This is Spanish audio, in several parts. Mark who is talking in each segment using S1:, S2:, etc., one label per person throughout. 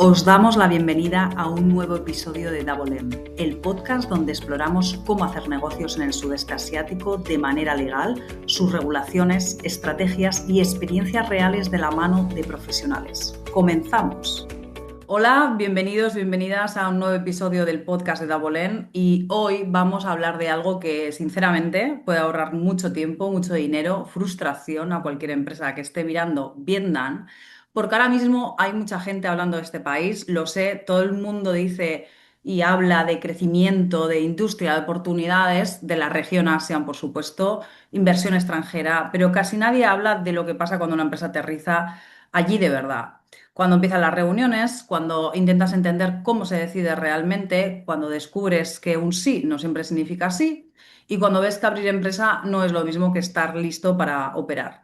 S1: Os damos la bienvenida a un nuevo episodio de Double M, el podcast donde exploramos cómo hacer negocios en el sudeste asiático de manera legal, sus regulaciones, estrategias y experiencias reales de la mano de profesionales. ¡Comenzamos! Hola, bienvenidos, bienvenidas a un nuevo episodio del podcast de Double M y hoy vamos a hablar de algo que sinceramente puede ahorrar mucho tiempo, mucho dinero, frustración a cualquier empresa que esté mirando Vietnam. Porque ahora mismo hay mucha gente hablando de este país, lo sé, todo el mundo dice y habla de crecimiento, de industria, de oportunidades, de la región ASEAN, por supuesto, inversión extranjera, pero casi nadie habla de lo que pasa cuando una empresa aterriza allí de verdad. Cuando empiezan las reuniones, cuando intentas entender cómo se decide realmente, cuando descubres que un sí no siempre significa sí y cuando ves que abrir empresa no es lo mismo que estar listo para operar.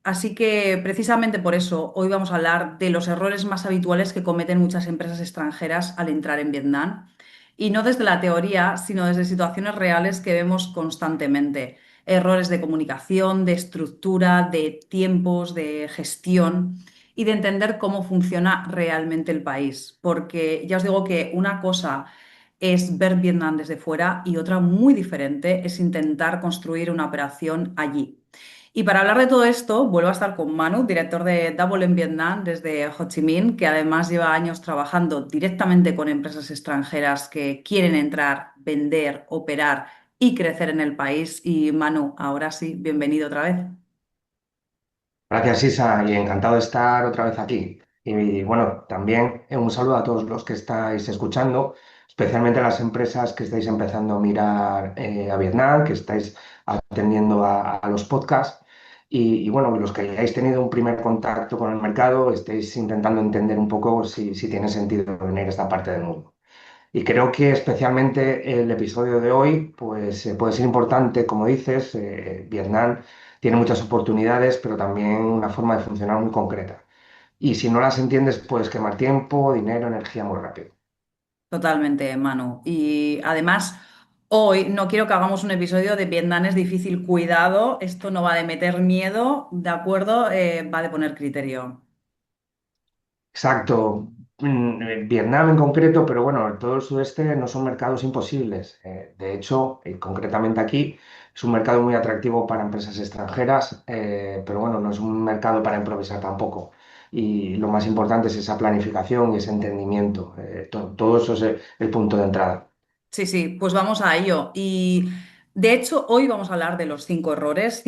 S1: Así que precisamente por eso hoy vamos a hablar de los errores más habituales que cometen muchas empresas extranjeras al entrar en Vietnam. Y no desde la teoría, sino desde situaciones reales que vemos constantemente. Errores de comunicación, de estructura, de tiempos, de gestión y de entender cómo funciona realmente el país. Porque ya os digo que una cosa es ver Vietnam desde fuera y otra muy diferente es intentar construir una operación allí. Y para hablar de todo esto, vuelvo a estar con Manu, director de Double en Vietnam desde Ho Chi Minh, que además lleva años trabajando directamente con empresas extranjeras que quieren entrar, vender, operar y crecer en el país. Y Manu, ahora sí, bienvenido otra vez.
S2: Gracias, Isa, y encantado de estar otra vez aquí. Y bueno, también un saludo a todos los que estáis escuchando, especialmente a las empresas que estáis empezando a mirar a Vietnam, que estáis atendiendo a los podcasts. Y bueno, los que hayáis tenido un primer contacto con el mercado, estáis intentando entender un poco si tiene sentido venir a esta parte del mundo. Y creo que especialmente el episodio de hoy, pues puede ser importante, como dices, Vietnam tiene muchas oportunidades, pero también una forma de funcionar muy concreta. Y si no las entiendes, puedes quemar tiempo, dinero, energía muy rápido.
S1: Totalmente, Manu. Y además, hoy no quiero que hagamos un episodio de Vietnam es difícil, cuidado, esto no va de meter miedo, ¿de acuerdo? Va de poner criterio.
S2: Exacto. Vietnam en concreto, pero bueno, todo el sudeste no son mercados imposibles. De hecho, concretamente aquí es un mercado muy atractivo para empresas extranjeras, pero bueno, no es un mercado para improvisar tampoco. Y lo más importante es esa planificación y ese entendimiento. Todo eso es el punto de entrada.
S1: Sí, sí, pues vamos a ello. Y de hecho, hoy vamos a hablar de los cinco errores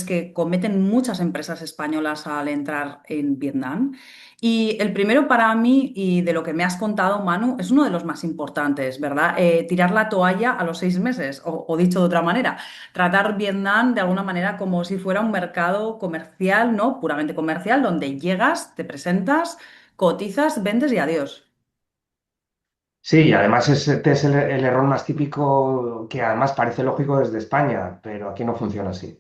S1: que cometen muchas empresas españolas al entrar en Vietnam. Y el primero para mí, y de lo que me has contado, Manu, es uno de los más importantes, ¿verdad? Tirar la toalla a los 6 meses, o dicho de otra manera, tratar Vietnam de alguna manera como si fuera un mercado comercial, ¿no? Puramente comercial, donde llegas, te presentas, cotizas, vendes y adiós.
S2: Sí, y además este es el error más típico que además parece lógico desde España, pero aquí no funciona así.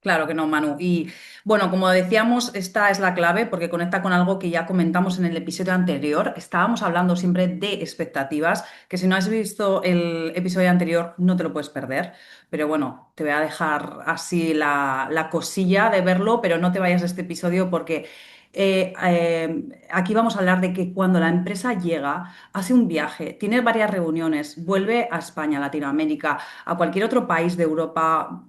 S1: Claro que no, Manu. Y bueno, como decíamos, esta es la clave porque conecta con algo que ya comentamos en el episodio anterior. Estábamos hablando siempre de expectativas, que si no has visto el episodio anterior no te lo puedes perder. Pero bueno, te voy a dejar así la cosilla de verlo, pero no te vayas de este episodio porque aquí vamos a hablar de que cuando la empresa llega, hace un viaje, tiene varias reuniones, vuelve a España, Latinoamérica, a cualquier otro país de Europa,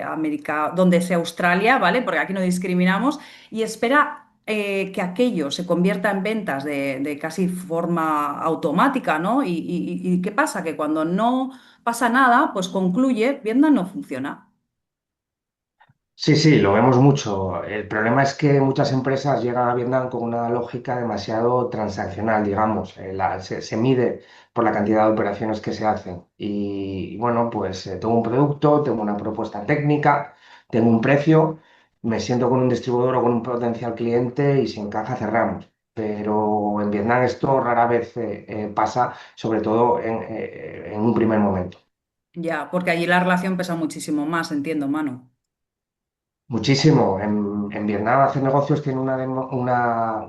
S1: América, donde sea Australia, ¿vale? Porque aquí no discriminamos, y espera que aquello se convierta en ventas de casi forma automática, ¿no? Y ¿qué pasa? Que cuando no pasa nada, pues concluye, Vietnam no funciona.
S2: Sí, sí, lo vemos mucho. El problema es que muchas empresas llegan a Vietnam con una lógica demasiado transaccional, digamos. Se mide por la cantidad de operaciones que se hacen. Y bueno, pues tengo un producto, tengo una propuesta técnica, tengo un precio, me siento con un distribuidor o con un potencial cliente y si encaja cerramos. Pero en Vietnam esto rara vez pasa, sobre todo en un primer momento.
S1: Ya, porque allí la relación pesa muchísimo más, entiendo, mano.
S2: Muchísimo. En Vietnam hacer negocios tiene una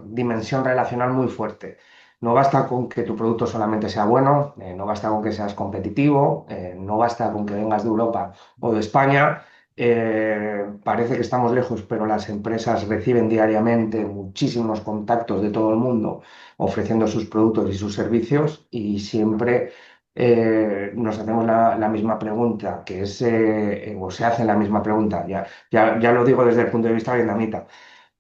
S2: dimensión relacional muy fuerte. No basta con que tu producto solamente sea bueno, no basta con que seas competitivo, no basta con que vengas de Europa o de España. Parece que estamos lejos, pero las empresas reciben diariamente muchísimos contactos de todo el mundo ofreciendo sus productos y sus servicios y siempre nos hacemos la misma pregunta, que es, o se hace la misma pregunta, ya lo digo desde el punto de vista vietnamita.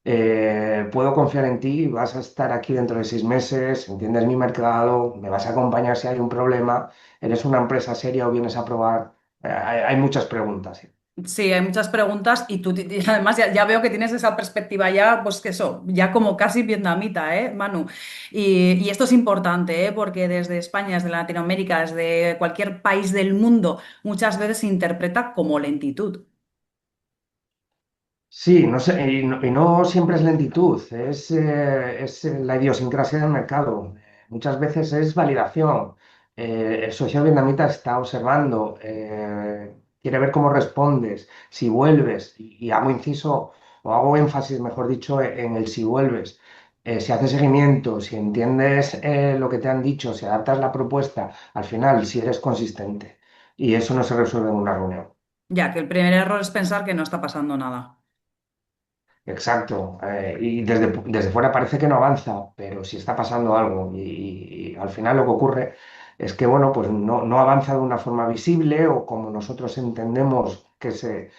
S2: ¿Puedo confiar en ti? ¿Vas a estar aquí dentro de 6 meses? ¿Entiendes mi mercado? ¿Me vas a acompañar si hay un problema? ¿Eres una empresa seria o vienes a probar? Hay muchas preguntas.
S1: Sí, hay muchas preguntas y y además ya veo que tienes esa perspectiva ya, pues que eso, ya como casi vietnamita, Manu? Y esto es importante, Porque desde España, desde Latinoamérica, desde cualquier país del mundo, muchas veces se interpreta como lentitud.
S2: Sí, no sé, y no siempre es lentitud, es la idiosincrasia del mercado. Muchas veces es validación. El socio vietnamita está observando, quiere ver cómo respondes, si vuelves, y hago inciso, o hago énfasis, mejor dicho, en el si vuelves. Si haces seguimiento, si entiendes lo que te han dicho, si adaptas la propuesta, al final, si eres consistente. Y eso no se resuelve en una reunión.
S1: Ya que el primer error es pensar que no está pasando nada.
S2: Exacto, y desde fuera parece que no avanza, pero sí está pasando algo y al final lo que ocurre es que, bueno, pues no avanza de una forma visible o como nosotros entendemos que se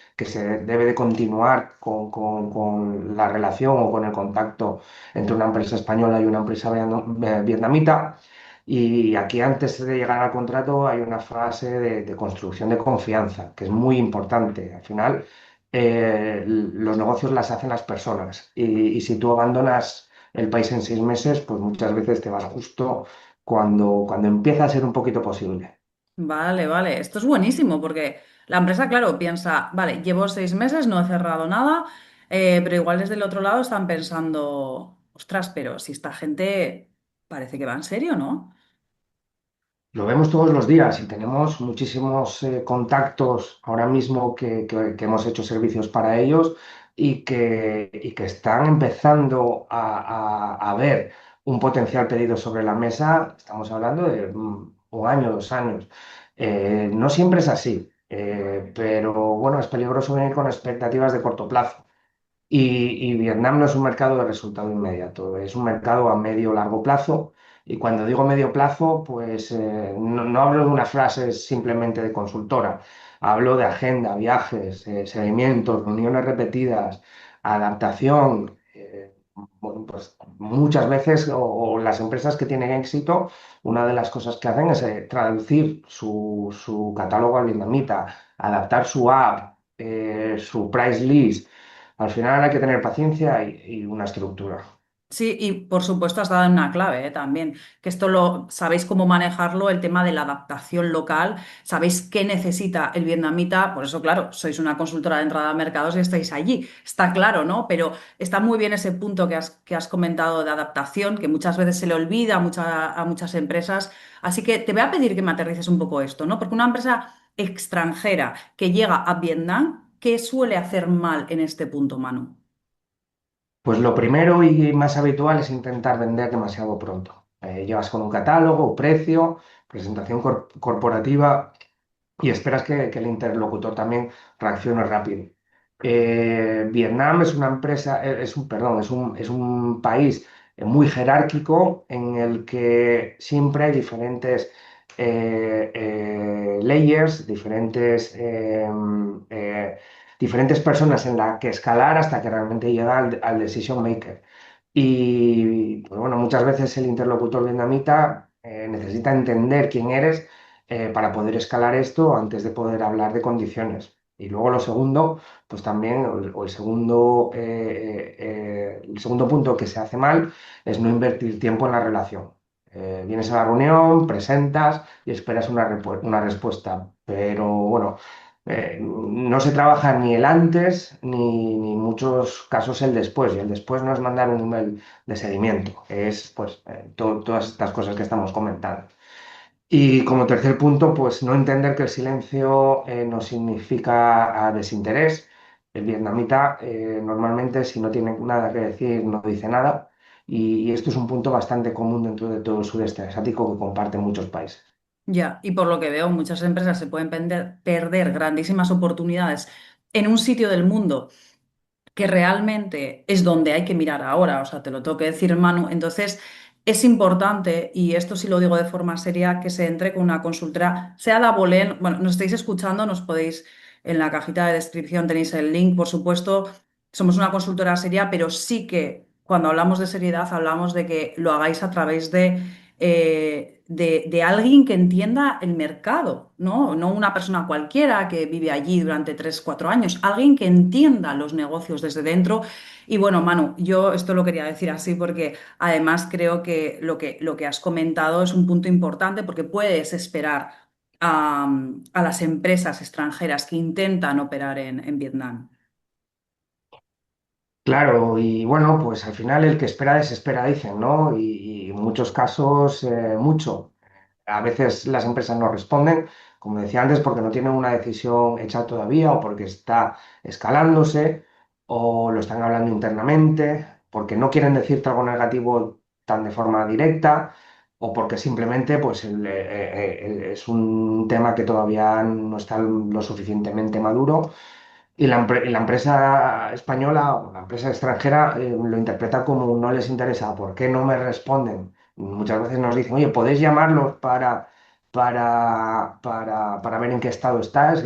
S2: debe de continuar con la relación o con el contacto entre una empresa española y una empresa vietnamita. Y aquí antes de llegar al contrato hay una fase de construcción de confianza, que es muy importante. Al final los negocios las hacen las personas. Y si tú abandonas el país en 6 meses, pues muchas veces te vas justo cuando empieza a ser un poquito posible.
S1: Vale, vale, esto es buenísimo porque la empresa, claro, piensa, vale, llevo 6 meses, no he cerrado nada, pero igual desde el otro lado están pensando, ostras, pero si esta gente parece que va en serio, ¿no?
S2: Lo vemos todos los días y tenemos muchísimos contactos ahora mismo que hemos hecho servicios para ellos y que están empezando a ver un potencial pedido sobre la mesa. Estamos hablando de un año, 2 años. No siempre es así, pero bueno, es peligroso venir con expectativas de corto plazo. Y Vietnam no es un mercado de resultado inmediato, es un mercado a medio largo plazo. Y cuando digo medio plazo, pues no hablo de una frase simplemente de consultora, hablo de agenda, viajes, seguimientos, reuniones repetidas, adaptación. Bueno, pues muchas veces, o las empresas que tienen éxito, una de las cosas que hacen es traducir su catálogo al vietnamita, adaptar su app, su price list. Al final hay que tener paciencia y una estructura.
S1: Sí, y por supuesto has dado una clave, también, que esto lo sabéis cómo manejarlo, el tema de la adaptación local, sabéis qué necesita el vietnamita, por eso, claro, sois una consultora de entrada a mercados y estáis allí, está claro, ¿no? Pero está muy bien ese punto que has comentado de adaptación, que muchas veces se le olvida a muchas empresas, así que te voy a pedir que me aterrices un poco esto, ¿no? Porque una empresa extranjera que llega a Vietnam, ¿qué suele hacer mal en este punto, Manu?
S2: Pues lo primero y más habitual es intentar vender demasiado pronto. Llevas con un catálogo, precio, presentación corporativa y esperas que el interlocutor también reaccione rápido. Vietnam es una empresa, perdón, es un país muy jerárquico en el que siempre hay diferentes layers, diferentes personas en la que escalar hasta que realmente llega al decision maker. Y pues bueno, muchas veces el interlocutor vietnamita necesita entender quién eres para poder escalar esto antes de poder hablar de condiciones. Y luego lo segundo, pues también, o el segundo punto que se hace mal es no invertir tiempo en la relación. Vienes a la reunión, presentas y esperas una respuesta. Pero bueno, no se trabaja ni el antes ni en muchos casos el después. Y el después no es mandar un email de seguimiento, es pues todas estas cosas que estamos comentando. Y como tercer punto, pues no entender que el silencio no significa desinterés. El vietnamita normalmente si no tiene nada que decir no dice nada y esto es un punto bastante común dentro de todo el sudeste asiático que comparten muchos países.
S1: Ya, y por lo que veo, muchas empresas se pueden perder grandísimas oportunidades en un sitio del mundo que realmente es donde hay que mirar ahora, o sea, te lo tengo que decir, Manu. Entonces, es importante, y esto sí lo digo de forma seria, que se entre con una consultora, sea la Bolén, bueno, nos estáis escuchando, nos podéis, en la cajita de descripción tenéis el link, por supuesto, somos una consultora seria, pero sí que cuando hablamos de seriedad, hablamos de que lo hagáis a través de alguien que entienda el mercado, ¿no? No una persona cualquiera que vive allí durante 3, 4 años, alguien que entienda los negocios desde dentro. Y bueno, Manu, yo esto lo quería decir así porque además creo que lo que has comentado es un punto importante porque puedes esperar a las empresas extranjeras que intentan operar en Vietnam.
S2: Claro, y bueno, pues al final el que espera desespera, dicen, ¿no? Y en muchos casos, mucho. A veces las empresas no responden, como decía antes, porque no tienen una decisión hecha todavía o porque está escalándose o lo están hablando internamente, porque no quieren decirte algo negativo tan de forma directa o porque simplemente pues, es un tema que todavía no está lo suficientemente maduro y la empresa española o la empresa extranjera lo interpreta como no les interesa, ¿por qué no me responden? Muchas veces nos dicen, oye, ¿podéis llamarlos para ver en qué estado estás?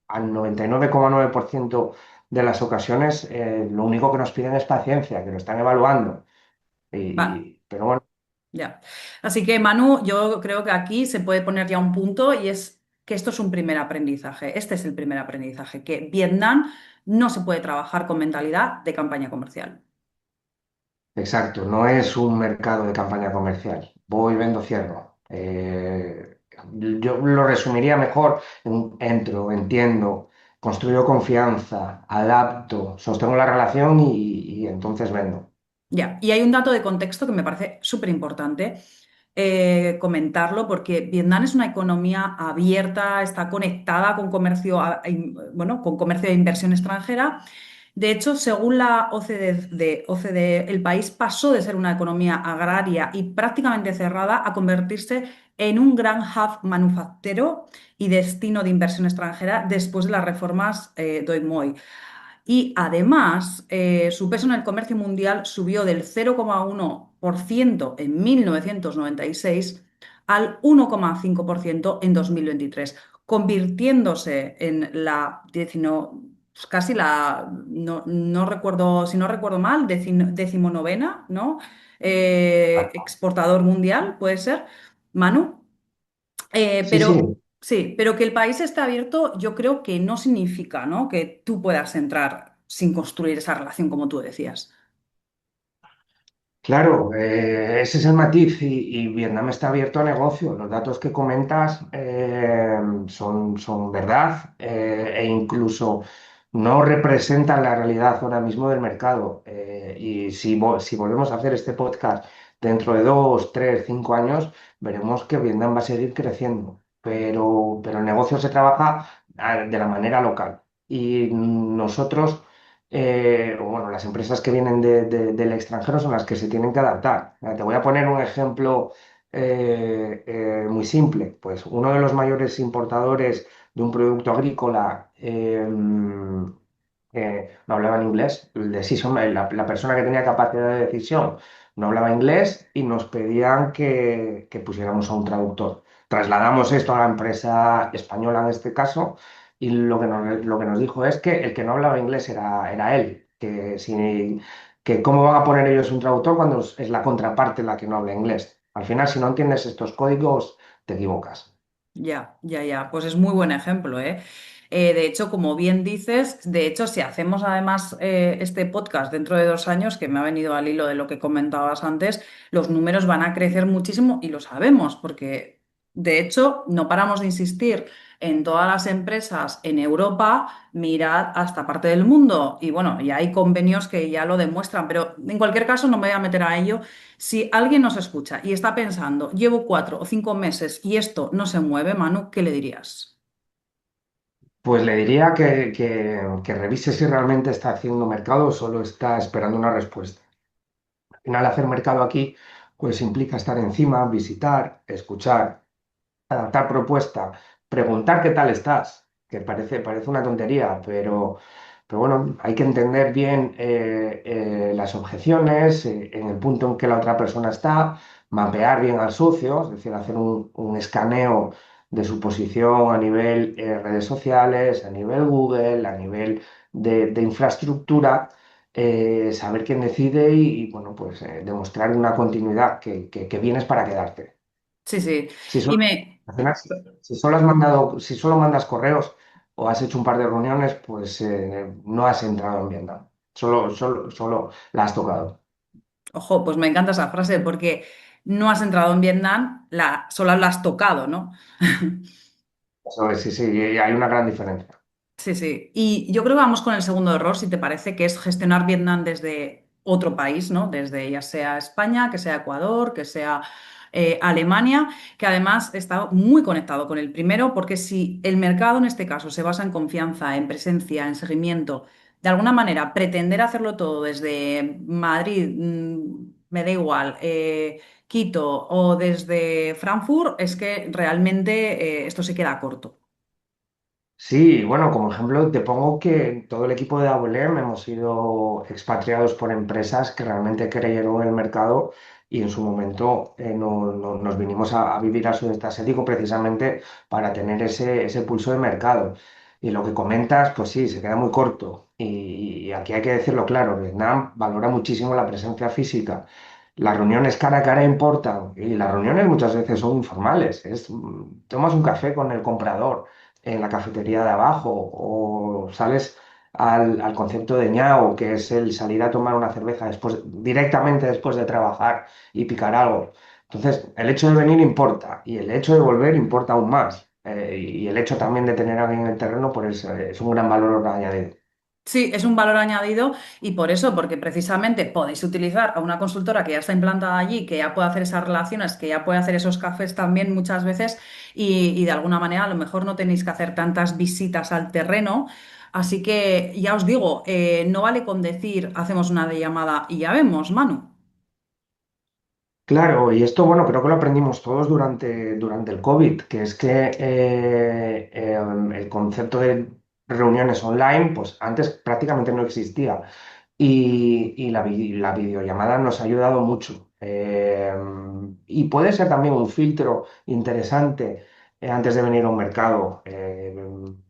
S2: Al 99,9% de las ocasiones lo único que nos piden es paciencia, que lo están evaluando.
S1: Va.
S2: Pero bueno.
S1: Ya. Así que, Manu, yo creo que aquí se puede poner ya un punto y es que esto es un primer aprendizaje. Este es el primer aprendizaje, que Vietnam no se puede trabajar con mentalidad de campaña comercial.
S2: Exacto, no es un mercado de campaña comercial. Voy, vendo, cierro. Yo lo resumiría mejor en entro, entiendo, construyo confianza, adapto, sostengo la relación y entonces vendo.
S1: Ya. Y hay un dato de contexto que me parece súper importante comentarlo porque Vietnam es una economía abierta, está conectada con comercio, bueno, con comercio de inversión extranjera. De hecho, según la OCDE, el país pasó de ser una economía agraria y prácticamente cerrada a convertirse en un gran hub manufacturero y destino de inversión extranjera después de las reformas Doi Moi. Y además, su peso en el comercio mundial subió del 0,1% en 1996 al 1,5% en 2023, convirtiéndose en la casi la, no recuerdo, si no recuerdo mal, decimonovena, ¿no? Exportador mundial, puede ser, Manu.
S2: Sí, sí,
S1: Pero sí, pero que el país esté abierto, yo creo que no significa, ¿no? Que tú puedas entrar sin construir esa relación, como tú decías.
S2: claro, ese es el matiz y Vietnam está abierto a negocio. Los datos que comentas son verdad e incluso no representan la realidad ahora mismo del mercado. Y si volvemos a hacer este podcast dentro de 2, 3, 5 años, veremos que Vietnam va a seguir creciendo. Pero el negocio se trabaja de la manera local. Y nosotros o bueno, las empresas que vienen del extranjero son las que se tienen que adaptar. Te voy a poner un ejemplo muy simple. Pues uno de los mayores importadores de un producto agrícola no hablaba en inglés. La persona que tenía capacidad de decisión no hablaba inglés y nos pedían que pusiéramos a un traductor. Trasladamos esto a la empresa española en este caso y lo que nos dijo es que el que no hablaba inglés era él, que cómo van a poner ellos un traductor cuando es la contraparte la que no habla inglés. Al final, si no entiendes estos códigos, te equivocas.
S1: Ya, ya, ya. Pues es muy buen ejemplo, ¿eh? De hecho, como bien dices, de hecho, si hacemos además este podcast dentro de 2 años, que me ha venido al hilo de lo que comentabas antes, los números van a crecer muchísimo y lo sabemos, porque de hecho no paramos de insistir en todas las empresas en Europa, mirad hasta parte del mundo. Y bueno, ya hay convenios que ya lo demuestran, pero en cualquier caso no me voy a meter a ello. Si alguien nos escucha y está pensando, llevo 4 o 5 meses y esto no se mueve, Manu, ¿qué le dirías?
S2: Pues le diría que revise si realmente está haciendo mercado o solo está esperando una respuesta. Al final, hacer mercado aquí pues implica estar encima, visitar, escuchar, adaptar propuesta, preguntar qué tal estás. que parece una tontería, pero bueno, hay que entender bien las objeciones, en el punto en que la otra persona está, mapear bien al socio, es decir, hacer un escaneo de su posición a nivel redes sociales, a nivel Google, a nivel de infraestructura, saber quién decide bueno, pues demostrar una continuidad que vienes para quedarte.
S1: Sí, sí.
S2: Si
S1: Y
S2: solo,
S1: me,
S2: al final, si solo mandas correos o has hecho un par de reuniones, pues no has entrado en Vietnam. Solo la has tocado.
S1: Ojo, pues me encanta esa frase porque no has entrado en Vietnam, solo la has tocado, ¿no?
S2: Eso es, sí, sí, y hay una gran diferencia.
S1: Sí, sí. Y yo creo que vamos con el segundo error, si te parece, que es gestionar Vietnam desde otro país, ¿no? Desde ya sea España, que sea Ecuador, que sea Alemania, que además está muy conectado con el primero, porque si el mercado en este caso se basa en confianza, en presencia, en seguimiento, de alguna manera pretender hacerlo todo desde Madrid, me da igual, Quito o desde Frankfurt, es que realmente esto se queda corto.
S2: Sí, bueno, como ejemplo te pongo que todo el equipo de AWM hemos sido expatriados por empresas que realmente creyeron en el mercado y en su momento nos vinimos a vivir al sudeste asiático precisamente para tener ese pulso de mercado. Y lo que comentas, pues sí, se queda muy corto. Y aquí hay que decirlo claro, Vietnam valora muchísimo la presencia física. Las reuniones cara a cara importan y las reuniones muchas veces son informales. Tomas un café con el comprador en la cafetería de abajo o sales al concepto de ñao, que es el salir a tomar una cerveza directamente después de trabajar y picar algo. Entonces, el hecho de venir importa y el hecho de volver importa aún más. Y el hecho también de tener a alguien en el terreno pues, es un gran valor añadido.
S1: Sí, es un valor añadido y por eso, porque precisamente podéis utilizar a una consultora que ya está implantada allí, que ya puede hacer esas relaciones, que ya puede hacer esos cafés también muchas veces y de alguna manera a lo mejor no tenéis que hacer tantas visitas al terreno. Así que ya os digo, no vale con decir hacemos una de llamada y ya vemos, Manu.
S2: Claro, y esto, bueno, creo que lo aprendimos todos durante el COVID, que es que el concepto de reuniones online, pues antes prácticamente no existía. Y la videollamada nos ha ayudado mucho. Y puede ser también un filtro interesante antes de venir a un mercado.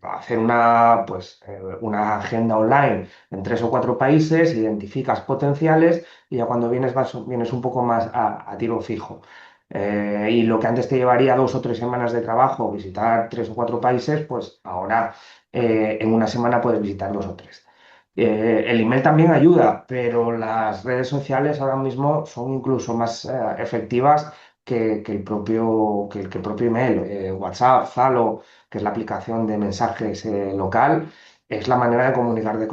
S2: Hacer una agenda online en 3 o 4 países, identificas potenciales y ya cuando vienes un poco más a tiro fijo. Y lo que antes te llevaría 2 o 3 semanas de trabajo visitar 3 o 4 países, pues ahora en una semana puedes visitar 2 o 3. El email también ayuda, pero las redes sociales ahora mismo son incluso más efectivas que el propio email. WhatsApp, Zalo, que es la aplicación de mensajes local, es la manera de comunicarte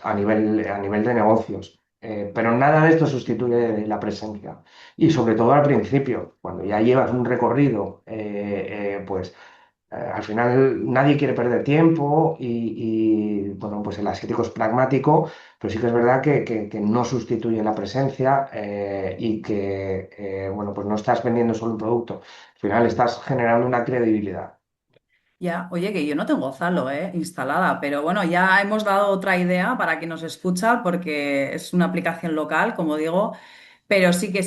S2: a nivel de negocios. Pero nada de esto sustituye la presencia. Y sobre todo al principio, cuando ya llevas un recorrido, pues al final nadie quiere perder tiempo bueno, pues el asiático es pragmático, pero sí que es verdad que no sustituye la presencia y que, bueno, pues no estás vendiendo solo un producto, al final estás generando una credibilidad.
S1: Ya, oye, que yo no tengo Zalo, instalada, pero bueno, ya hemos dado otra idea para quien nos escucha, porque es una aplicación local, como digo, pero sí que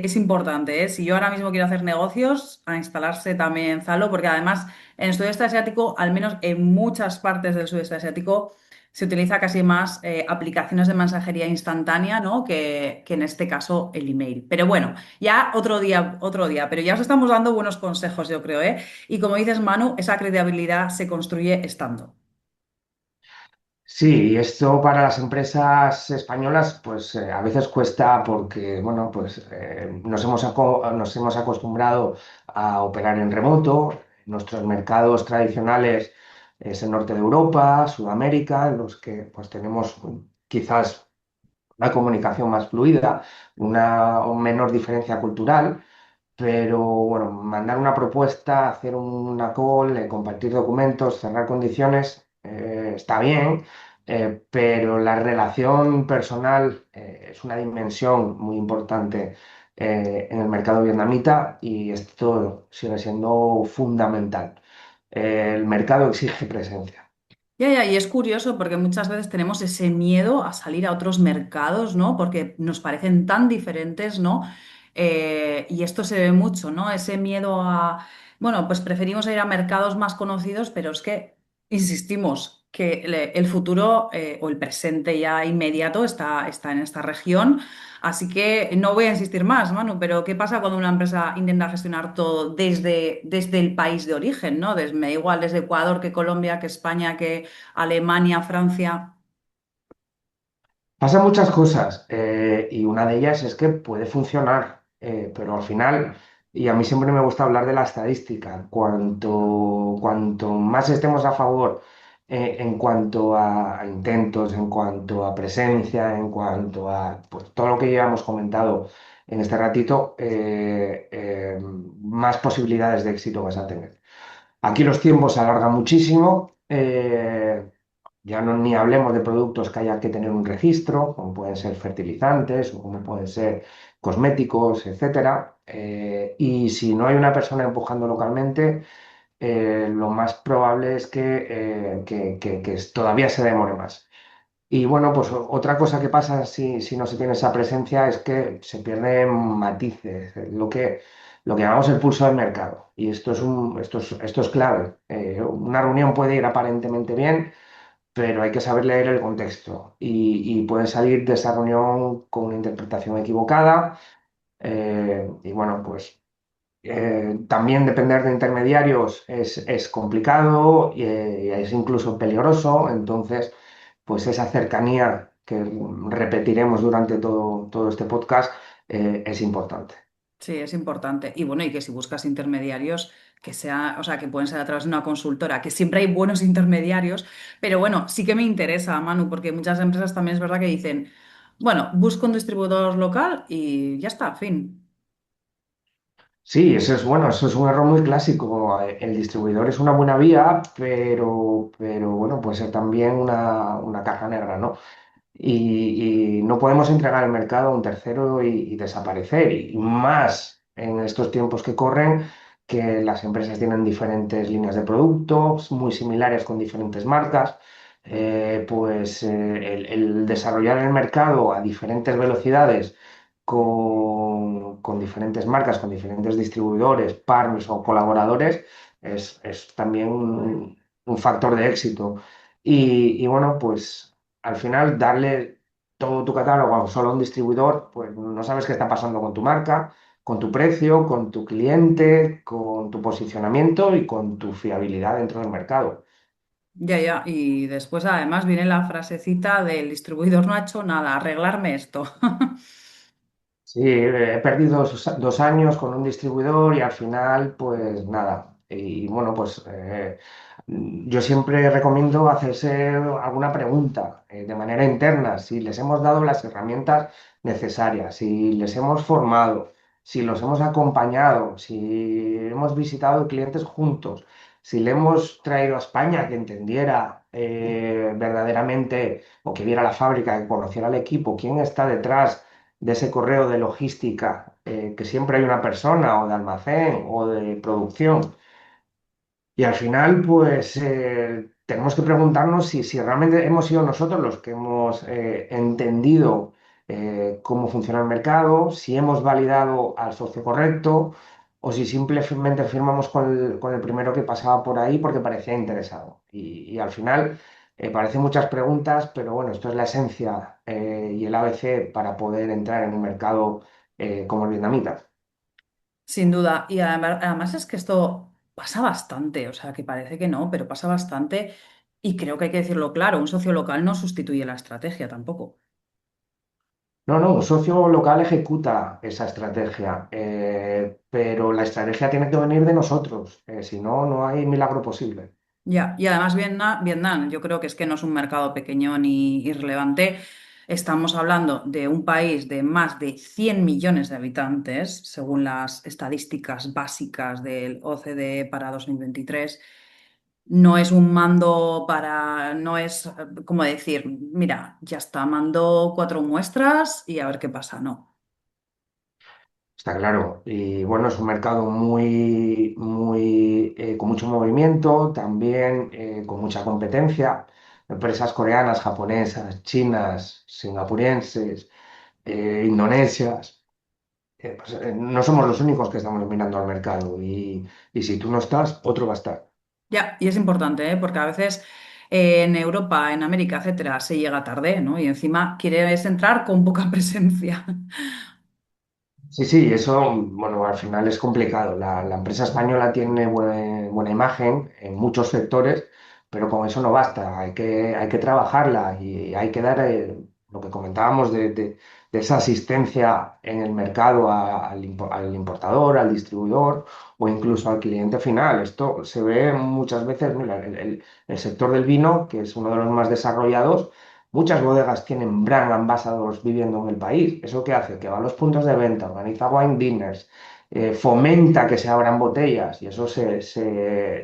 S1: es importante, ¿eh? Si yo ahora mismo quiero hacer negocios, a instalarse también Zalo, porque además en el sudeste asiático, al menos en muchas partes del sudeste asiático, se utiliza casi más aplicaciones de mensajería instantánea, ¿no? Que en este caso el email. Pero bueno, ya otro día, pero ya os estamos dando buenos consejos, yo creo, ¿eh? Y como dices, Manu, esa credibilidad se construye estando.
S2: Sí, y esto para las empresas españolas, pues a veces cuesta porque, bueno, pues nos hemos acostumbrado a operar en remoto. Nuestros mercados tradicionales es el norte de Europa, Sudamérica, en los que pues tenemos quizás una comunicación más fluida, una menor diferencia cultural. Pero bueno, mandar una propuesta, hacer una call, compartir documentos, cerrar condiciones, está bien, pero la relación personal es una dimensión muy importante en el mercado vietnamita y esto sigue siendo fundamental. El mercado exige presencia.
S1: Ya, ya, y es curioso porque muchas veces tenemos ese miedo a salir a otros mercados, ¿no? Porque nos parecen tan diferentes, ¿no? Y esto se ve mucho, ¿no? Ese miedo a, bueno, pues preferimos ir a mercados más conocidos, pero es que insistimos que el futuro o el presente ya inmediato está en esta región. Así que no voy a insistir más, Manu, pero ¿qué pasa cuando una empresa intenta gestionar todo desde el país de origen, ¿no? Me da igual desde Ecuador que Colombia, que España, que Alemania, Francia.
S2: Pasan muchas cosas y una de ellas es que puede funcionar, pero al final, y a mí siempre me gusta hablar de la estadística, cuanto más estemos a favor en cuanto a intentos, en cuanto a presencia, en cuanto a pues, todo lo que ya hemos comentado en este ratito, más posibilidades de éxito vas a tener. Aquí los tiempos se alargan muchísimo. Ya no ni hablemos de productos que haya que tener un registro, como pueden ser fertilizantes o como pueden ser cosméticos, etcétera. Y si no hay una persona empujando localmente, lo más probable es que todavía se demore más. Y bueno, pues otra cosa que pasa si no se tiene esa presencia es que se pierden matices, lo que llamamos el pulso del mercado. Y esto es clave. Una reunión puede ir aparentemente bien, pero hay que saber leer el contexto y puede salir de esa reunión con una interpretación equivocada. Y bueno, pues también depender de intermediarios es complicado y es incluso peligroso. Entonces, pues esa cercanía que repetiremos durante todo este podcast es importante.
S1: Sí, es importante. Y bueno, y que si buscas intermediarios, que sea, o sea, que pueden ser a través de una consultora, que siempre hay buenos intermediarios, pero bueno, sí que me interesa, Manu, porque muchas empresas también es verdad que dicen, bueno, busco un distribuidor local y ya está, fin.
S2: Sí, eso es bueno, eso es un error muy clásico. El distribuidor es una buena vía, pero bueno, puede ser también una caja negra, ¿no? Y no podemos entregar el mercado a un tercero y desaparecer. Y más en estos tiempos que corren, que las empresas tienen diferentes líneas de productos, muy similares con diferentes marcas. El desarrollar el mercado a diferentes velocidades con diferentes marcas, con diferentes distribuidores, partners o colaboradores, es también un factor de éxito. Y bueno, pues al final darle todo tu catálogo a solo un distribuidor, pues no sabes qué está pasando con tu marca, con tu precio, con tu cliente, con tu posicionamiento y con tu fiabilidad dentro del mercado.
S1: Ya, ya. Y después además viene la frasecita del distribuidor no ha hecho nada, arreglarme esto.
S2: Sí, he perdido 2 años con un distribuidor y al final, pues nada. Y bueno, pues yo siempre recomiendo hacerse alguna pregunta de manera interna, si les hemos dado las herramientas necesarias, si les hemos formado, si los hemos acompañado, si hemos visitado clientes juntos, si le hemos traído a España que entendiera verdaderamente o que viera la fábrica, que conociera el equipo, quién está detrás de ese correo de logística, que siempre hay una persona o de almacén o de producción. Y al final, pues tenemos que preguntarnos si realmente hemos sido nosotros los que hemos entendido cómo funciona el mercado, si hemos validado al socio correcto o si simplemente firmamos con el primero que pasaba por ahí porque parecía interesado. Y al final parecen muchas preguntas, pero bueno, esto es la esencia y el ABC para poder entrar en un mercado como el vietnamita.
S1: Sin duda. Y además es que esto pasa bastante, o sea, que parece que no, pero pasa bastante. Y creo que hay que decirlo claro, un socio local no sustituye la estrategia tampoco.
S2: No, no, un socio local ejecuta esa estrategia, pero la estrategia tiene que venir de nosotros, si no, no hay milagro posible.
S1: Ya, y además Vietnam, yo creo que es que no es un mercado pequeño ni irrelevante. Estamos hablando de un país de más de 100 millones de habitantes, según las estadísticas básicas del OCDE para 2023. No es un mando para, no es como decir, mira, ya está, mando 4 muestras y a ver qué pasa, no.
S2: Está claro. Y bueno, es un mercado con mucho movimiento, también con mucha competencia. Empresas coreanas, japonesas, chinas, singapurienses, indonesias. No somos los únicos que estamos mirando al mercado y si tú no estás, otro va a estar.
S1: Ya, y es importante, ¿eh? Porque a veces en Europa, en América, etcétera, se llega tarde, ¿no? Y encima quieres entrar con poca presencia.
S2: Sí, sí, eso, bueno, al final es complicado. La empresa española tiene buena imagen en muchos sectores, pero con eso no basta. Hay que trabajarla y hay que dar lo que comentábamos de esa asistencia en el mercado al importador, al distribuidor o incluso al cliente final. Esto se ve muchas veces, mira, el sector del vino, que es uno de los más desarrollados. Muchas bodegas tienen brand ambassadors viviendo en el país. ¿Eso qué hace? Que va a los puntos de venta, organiza wine dinners, fomenta que se abran botellas y eso se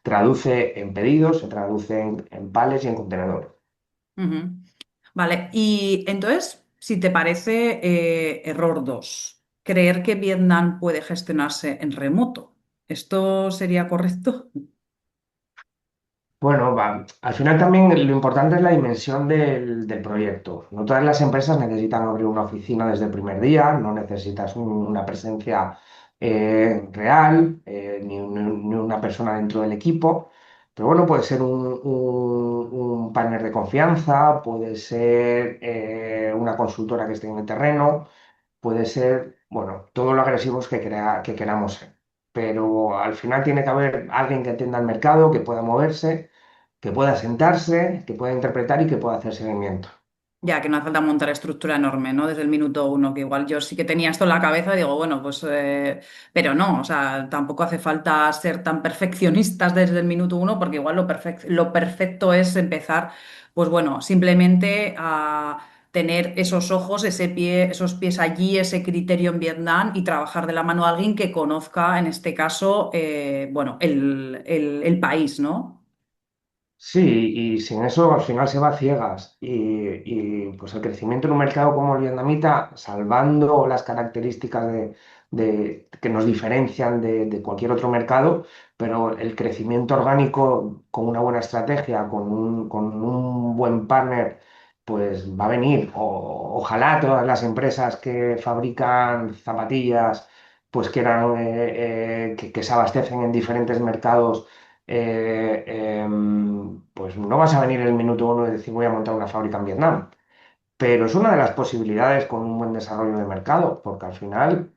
S2: traduce en pedidos, se traduce en pallets y en contenedores.
S1: Ujú. Vale, y entonces, si te parece, error 2, creer que Vietnam puede gestionarse en remoto. ¿Esto sería correcto?
S2: Bueno, al final también lo importante es la dimensión del proyecto. No todas las empresas necesitan abrir una oficina desde el primer día, no necesitas una presencia real, ni una persona dentro del equipo, pero bueno, puede ser un partner de confianza, puede ser una consultora que esté en el terreno, puede ser, bueno, todo lo agresivos que queramos ser. Pero al final tiene que haber alguien que entienda el mercado, que pueda moverse, que pueda sentarse, que pueda interpretar y que pueda hacer seguimiento.
S1: Ya, que no hace falta montar estructura enorme, ¿no? Desde el minuto uno, que igual yo sí que tenía esto en la cabeza y digo, bueno, pues, pero no, o sea, tampoco hace falta ser tan perfeccionistas desde el minuto uno, porque igual lo perfecto es empezar, pues bueno, simplemente a tener esos ojos, ese pie, esos pies allí, ese criterio en Vietnam y trabajar de la mano a alguien que conozca, en este caso, bueno, el país, ¿no?
S2: Sí, y sin eso al final se va a ciegas. Pues el crecimiento en un mercado como el vietnamita, salvando las características que nos diferencian de cualquier otro mercado, pero el crecimiento orgánico con una buena estrategia, con un buen partner, pues va a venir. Ojalá todas las empresas que fabrican zapatillas, pues que se abastecen en diferentes mercados pues no vas a venir el minuto uno y decir voy a montar una fábrica en Vietnam, pero es una de las posibilidades con un buen desarrollo de mercado, porque al final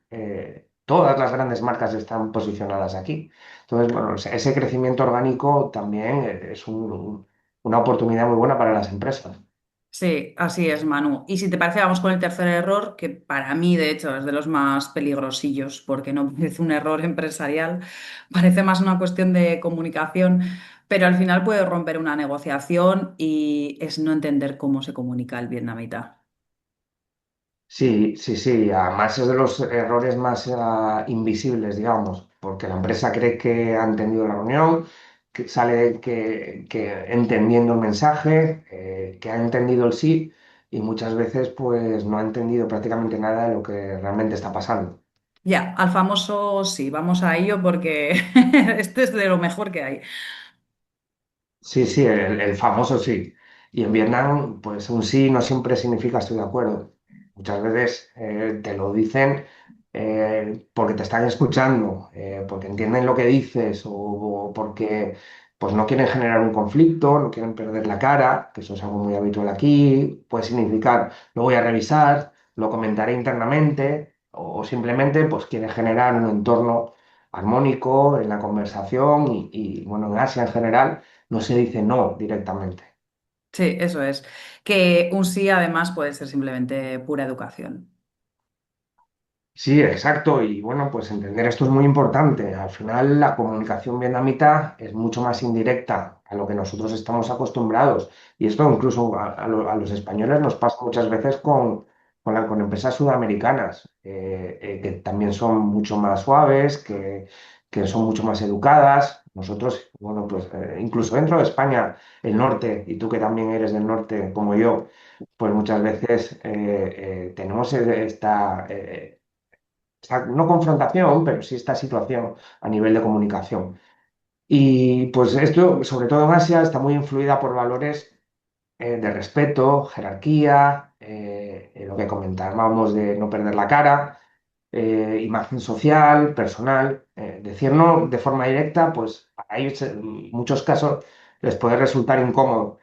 S2: todas las grandes marcas están posicionadas aquí. Entonces, bueno, ese crecimiento orgánico también es una oportunidad muy buena para las empresas.
S1: Sí, así es, Manu. Y si te parece, vamos con el tercer error, que para mí, de hecho, es de los más peligrosillos, porque no parece un error empresarial, parece más una cuestión de comunicación, pero al final puede romper una negociación y es no entender cómo se comunica el vietnamita.
S2: Sí, sí, sí. Además es de los errores más invisibles, digamos, porque la empresa cree que ha entendido la reunión, que sale que entendiendo el mensaje, que ha entendido el sí y muchas veces pues no ha entendido prácticamente nada de lo que realmente está pasando.
S1: Ya, al famoso sí, vamos a ello porque este es de lo mejor que hay.
S2: Sí, sí, el famoso sí. Y en Vietnam, pues un sí no siempre significa estoy de acuerdo. Muchas veces te lo dicen porque te están escuchando, porque entienden lo que dices o porque pues no quieren generar un conflicto, no quieren perder la cara, que eso es algo muy habitual aquí. Puede significar lo voy a revisar, lo comentaré internamente o simplemente pues quieren generar un entorno armónico en la conversación bueno, en Asia en general no se dice no directamente.
S1: Sí, eso es. Que un sí además puede ser simplemente pura educación.
S2: Sí, exacto. Y bueno, pues entender esto es muy importante. Al final, la comunicación vietnamita es mucho más indirecta a lo que nosotros estamos acostumbrados. Y esto incluso a los españoles nos pasa muchas veces con empresas sudamericanas, que también son mucho más suaves, que son mucho más educadas. Nosotros, bueno, pues incluso dentro de España, el norte, y tú que también eres del norte como yo, pues muchas veces tenemos esta no confrontación, pero sí esta situación a nivel de comunicación. Y pues esto, sobre todo en Asia, está muy influida por valores de respeto, jerarquía, lo que comentábamos de no perder la cara, imagen social, personal. Decir no de forma directa, pues a ellos en muchos casos les puede resultar incómodo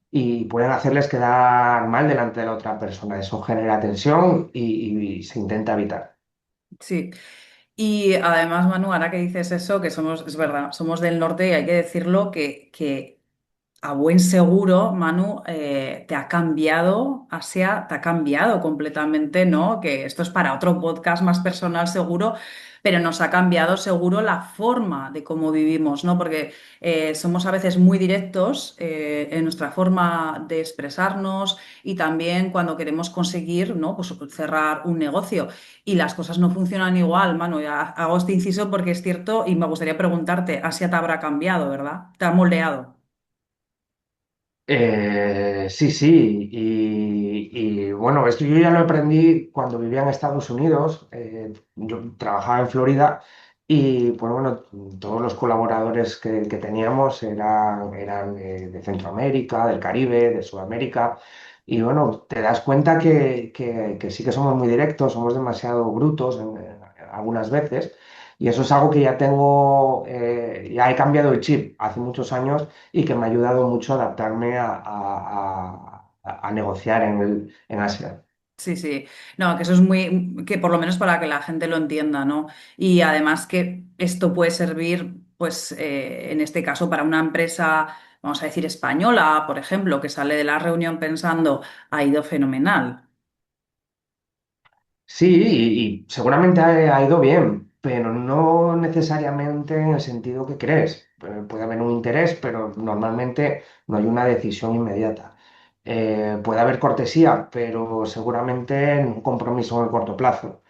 S2: y pueden hacerles quedar mal delante de la otra persona. Eso genera tensión y se intenta evitar.
S1: Sí. Y además, Manu, ahora que dices eso, que somos, es verdad, somos del norte y hay que decirlo que a buen seguro, Manu, te ha cambiado, Asia, te ha cambiado completamente, ¿no? Que esto es para otro podcast más personal seguro, pero nos ha cambiado seguro la forma de cómo vivimos, ¿no? Porque somos a veces muy directos en nuestra forma de expresarnos y también cuando queremos conseguir, ¿no? Pues cerrar un negocio y las cosas no funcionan igual, Manu. Ya hago este inciso porque es cierto y me gustaría preguntarte, Asia te habrá cambiado, ¿verdad? Te ha moldeado.
S2: Sí, sí, y bueno, esto yo ya lo aprendí cuando vivía en Estados Unidos. Yo trabajaba en Florida y pues bueno, todos los colaboradores que teníamos eran de Centroamérica, del Caribe, de Sudamérica. Y bueno, te das cuenta que sí que somos muy directos, somos demasiado brutos algunas veces. Y eso es algo que ya tengo, ya he cambiado el chip hace muchos años y que me ha ayudado mucho a adaptarme a negociar en Asia.
S1: Sí, sí. No, que eso es muy, que por lo menos para que la gente lo entienda, ¿no? Y además que esto puede servir, pues, en este caso, para una empresa, vamos a decir, española, por ejemplo, que sale de la reunión pensando, ha ido fenomenal.
S2: Sí, y seguramente ha ido bien, pero no necesariamente en el sentido que crees. Puede haber un interés, pero normalmente no hay una decisión inmediata. Puede haber cortesía, pero seguramente no un compromiso en el corto plazo.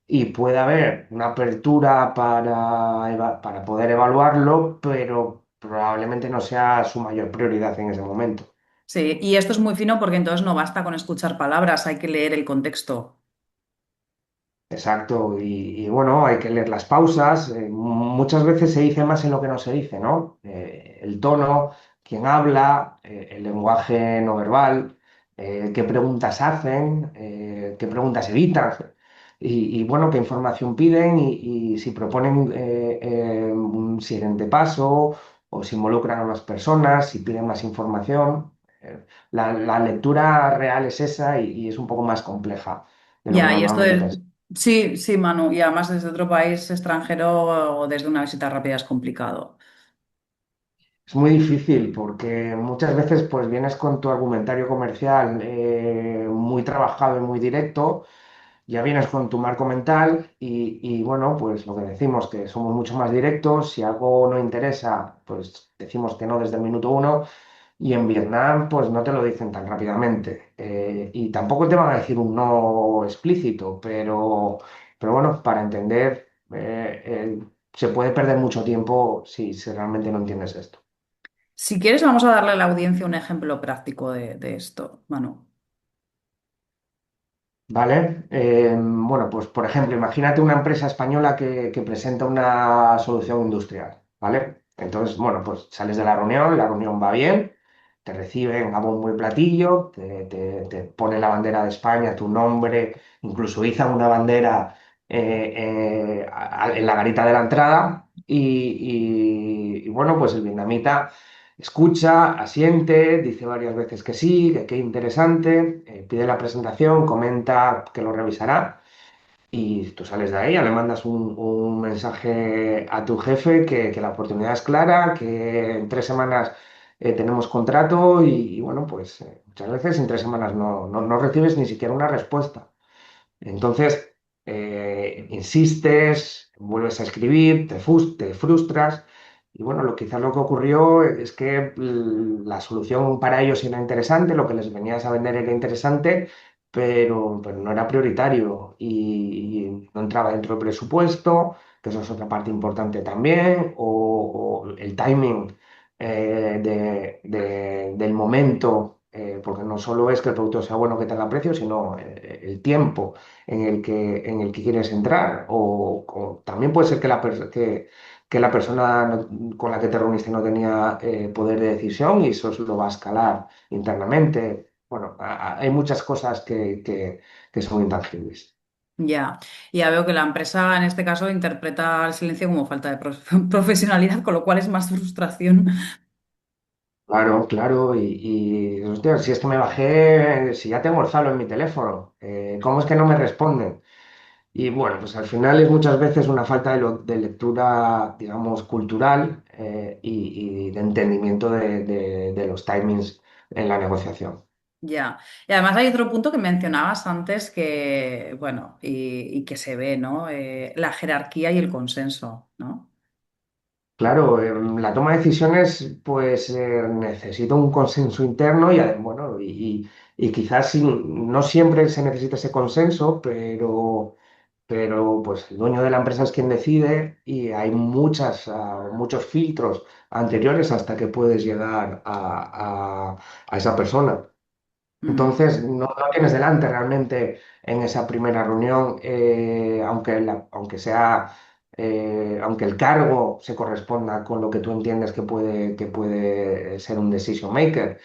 S2: Y puede haber una apertura para poder evaluarlo, pero probablemente no sea su mayor prioridad en ese momento.
S1: Sí, y esto es muy fino porque entonces no basta con escuchar palabras, hay que leer el contexto.
S2: Exacto, y bueno, hay que leer las pausas. Muchas veces se dice más en lo que no se dice, ¿no? El tono, quién habla, el lenguaje no verbal, qué preguntas hacen, qué preguntas evitan, bueno, qué información piden y si proponen un siguiente paso o si involucran a más personas, si piden más información. La lectura real es esa y es un poco más compleja de lo que
S1: Ya, y esto
S2: normalmente
S1: es...
S2: pensamos.
S1: Sí, sí, Manu, y además desde otro país extranjero o desde una visita rápida es complicado.
S2: Es muy difícil porque muchas veces pues vienes con tu argumentario comercial muy trabajado y muy directo, ya vienes con tu marco mental bueno, pues lo que decimos que somos mucho más directos, si algo no interesa, pues decimos que no desde el minuto uno y en Vietnam pues no te lo dicen tan rápidamente. Y tampoco te van a decir un no explícito, pero bueno, para entender se puede perder mucho tiempo si realmente no entiendes esto.
S1: Si quieres, vamos a darle a la audiencia un ejemplo práctico de esto, Manu.
S2: ¿Vale? Bueno, pues por ejemplo, imagínate una empresa española que presenta una solución industrial, ¿vale? Entonces, bueno, pues sales de la reunión va bien, te reciben a bombo y platillo, te ponen la bandera de España, tu nombre, incluso izan una bandera en la garita de la entrada bueno, pues el vietnamita escucha, asiente, dice varias veces que sí, que qué interesante, pide la presentación, comenta que lo revisará y tú sales de ahí, ya le mandas un mensaje a tu jefe que la oportunidad es clara, que en 3 semanas tenemos contrato bueno, pues muchas veces en 3 semanas no recibes ni siquiera una respuesta. Entonces, insistes, vuelves a escribir, te frustras. Y bueno, quizás lo que ocurrió es que la solución para ellos era interesante, lo que les venías a vender era interesante, pero no era prioritario y no entraba dentro del presupuesto, que eso es otra parte importante también, o el timing del momento porque no solo es que el producto sea bueno que tenga precio, sino el tiempo en el que quieres entrar. O también puede ser que la persona con la que te reuniste no tenía poder de decisión y eso lo va a escalar internamente. Bueno, hay muchas cosas que son intangibles.
S1: Ya, ya veo que la empresa en este caso interpreta el silencio como falta de profesionalidad, con lo cual es más frustración.
S2: Claro, claro, hostia, si es que me bajé, si ya tengo el Zalo en mi teléfono, ¿cómo es que no me responden? Y bueno, pues al final es muchas veces una falta de lectura, digamos, cultural y de entendimiento de los timings en la negociación.
S1: Ya. Y además hay otro punto que mencionabas antes que, bueno, y que se ve, ¿no? La jerarquía y el consenso, ¿no?
S2: Claro, la toma de decisiones pues necesita un consenso interno bueno, y quizás no siempre se necesita ese consenso, pero pues el dueño de la empresa es quien decide y hay muchos filtros anteriores hasta que puedes llegar a esa persona.
S1: Mm.
S2: Entonces, no tienes delante realmente en esa primera reunión, aunque el cargo se corresponda con lo que tú entiendes que puede ser un decision maker.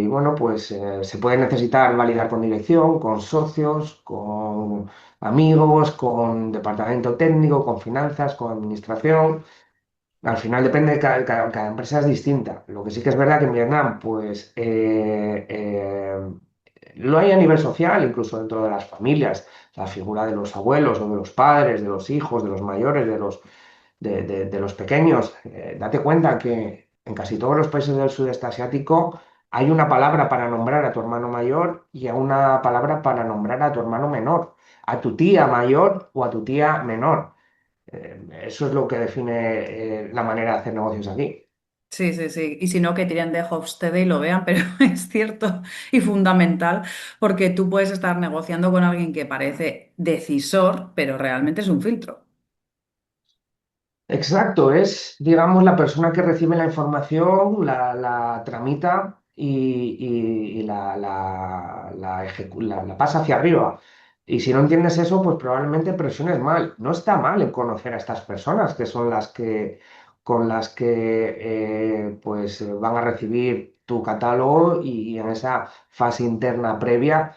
S2: Bueno, pues se puede necesitar validar con dirección, con socios, con amigos, con departamento técnico, con finanzas, con administración. Al final depende, cada empresa es distinta. Lo que sí que es verdad que en Vietnam, pues lo hay a nivel social, incluso dentro de las familias, la figura de los abuelos o de los padres, de los hijos, de los mayores, de los pequeños. Date cuenta que en casi todos los países del sudeste asiático hay una palabra para nombrar a tu hermano mayor y a una palabra para nombrar a tu hermano menor, a tu tía mayor o a tu tía menor. Eso es lo que define la manera de hacer negocios aquí.
S1: Sí, sí, sí. Y si no, que tiren de Hofstede y lo vean, pero es cierto y fundamental, porque tú puedes estar negociando con alguien que parece decisor, pero realmente es un filtro.
S2: Exacto, es, digamos, la persona que recibe la información, la tramita y la pasa hacia arriba. Y si no entiendes eso, pues probablemente presiones mal. No está mal en conocer a estas personas, que son con las que pues van a recibir tu catálogo y en esa fase interna previa,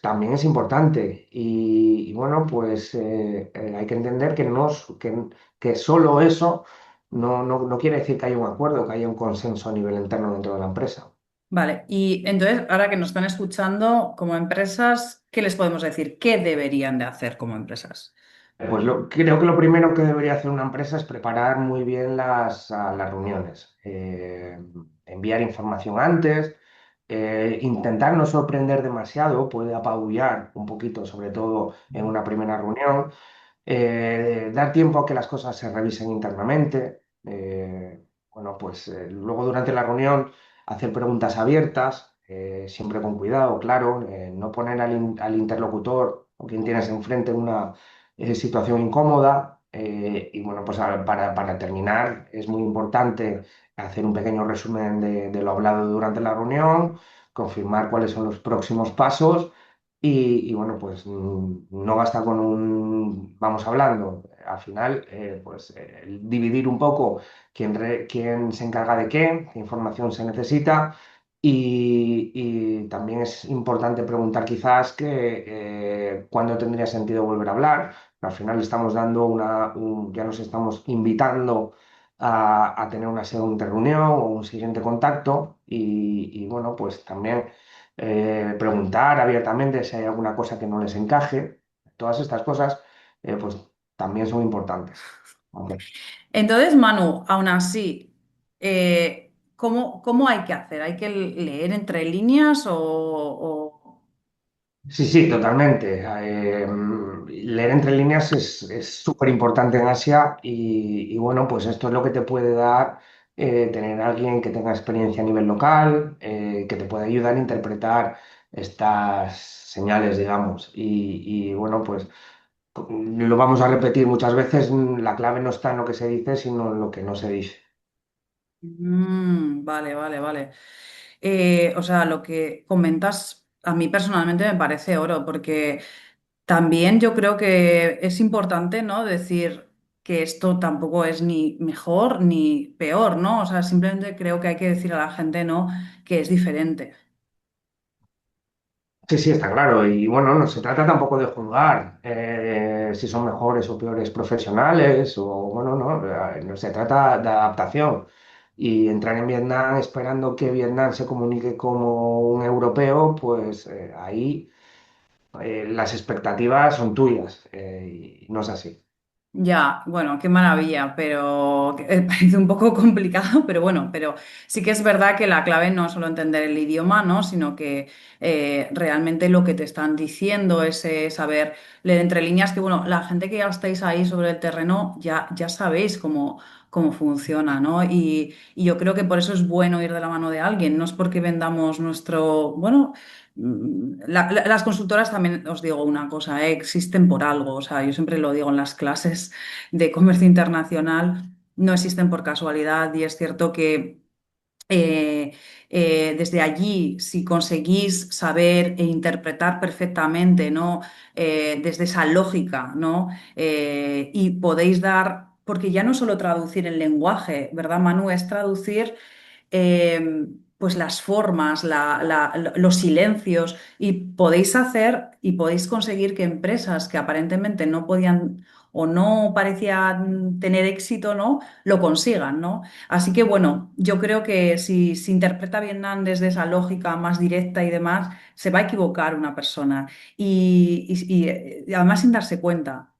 S2: también es importante. Y bueno, pues hay que entender que no, que solo eso no quiere decir que haya un acuerdo, que haya un consenso a nivel interno dentro de la empresa.
S1: Vale, y entonces, ahora que nos están escuchando como empresas, ¿qué les podemos decir? ¿Qué deberían de hacer como empresas?
S2: Pues creo que lo primero que debería hacer una empresa es preparar muy bien las reuniones. Enviar información antes, intentar no sorprender demasiado, puede apabullar un poquito, sobre todo en una primera reunión. Dar tiempo a que las cosas se revisen internamente. Bueno, pues luego durante la reunión hacer preguntas abiertas, siempre con cuidado, claro, no poner al interlocutor o quien tienes enfrente en una situación incómoda. Y bueno, pues para terminar, es muy importante hacer un pequeño resumen de lo hablado durante la reunión, confirmar cuáles son los próximos pasos bueno, pues no basta con vamos hablando. Al final, pues dividir un poco quién se encarga de qué información se necesita. Y también es importante preguntar quizás cuándo tendría sentido volver a hablar. Al final estamos dando ya nos estamos invitando a tener una segunda reunión o un siguiente contacto. Bueno, pues también preguntar abiertamente si hay alguna cosa que no les encaje. Todas estas cosas, pues también son importantes. Ok.
S1: Entonces, Manu, aún así, ¿cómo hay que hacer? ¿Hay que leer entre líneas o-
S2: Sí, sí, totalmente. Leer entre líneas es súper importante en Asia bueno, pues esto es lo que te puede dar tener a alguien que tenga experiencia a nivel local, que te pueda ayudar a interpretar estas señales, digamos. Bueno, pues lo vamos a repetir muchas veces, la clave no está en lo que se dice, sino en lo que no se dice.
S1: Vale, vale, vale. O sea, lo que comentas a mí personalmente me parece oro, porque también yo creo que es importante, ¿no? Decir que esto tampoco es ni mejor ni peor, ¿no? O sea, simplemente creo que hay que decir a la gente, ¿no? Que es diferente.
S2: Sí, sí, está claro. Y bueno, no se trata tampoco de juzgar si son mejores o peores profesionales o bueno, no se trata de adaptación. Y entrar en Vietnam esperando que Vietnam se comunique como un europeo, pues ahí las expectativas son tuyas y no es así.
S1: Ya, bueno, qué maravilla, pero parece un poco complicado, pero bueno, pero sí que es verdad que la clave no es solo entender el idioma, ¿no? Sino que realmente lo que te están diciendo es saber leer entre líneas que, bueno, la gente que ya estáis ahí sobre el terreno ya sabéis cómo funciona, ¿no? Y yo creo que por eso es bueno ir de la mano de alguien, no es porque vendamos nuestro, bueno. Las consultoras también os digo una cosa, existen por algo, o sea, yo siempre lo digo en las clases de comercio internacional, no existen por casualidad y es cierto que eh, desde allí, si conseguís saber e interpretar perfectamente, ¿no? Desde esa lógica, ¿no? Y podéis dar, porque ya no solo traducir el lenguaje, ¿verdad, Manu? Es traducir pues las formas, los silencios y podéis hacer y podéis conseguir que empresas que aparentemente no podían o no parecían tener éxito, ¿no? Lo consigan, ¿no? Así que bueno, yo creo que si se interpreta Vietnam desde esa lógica más directa y demás, se va a equivocar una persona y además sin darse cuenta.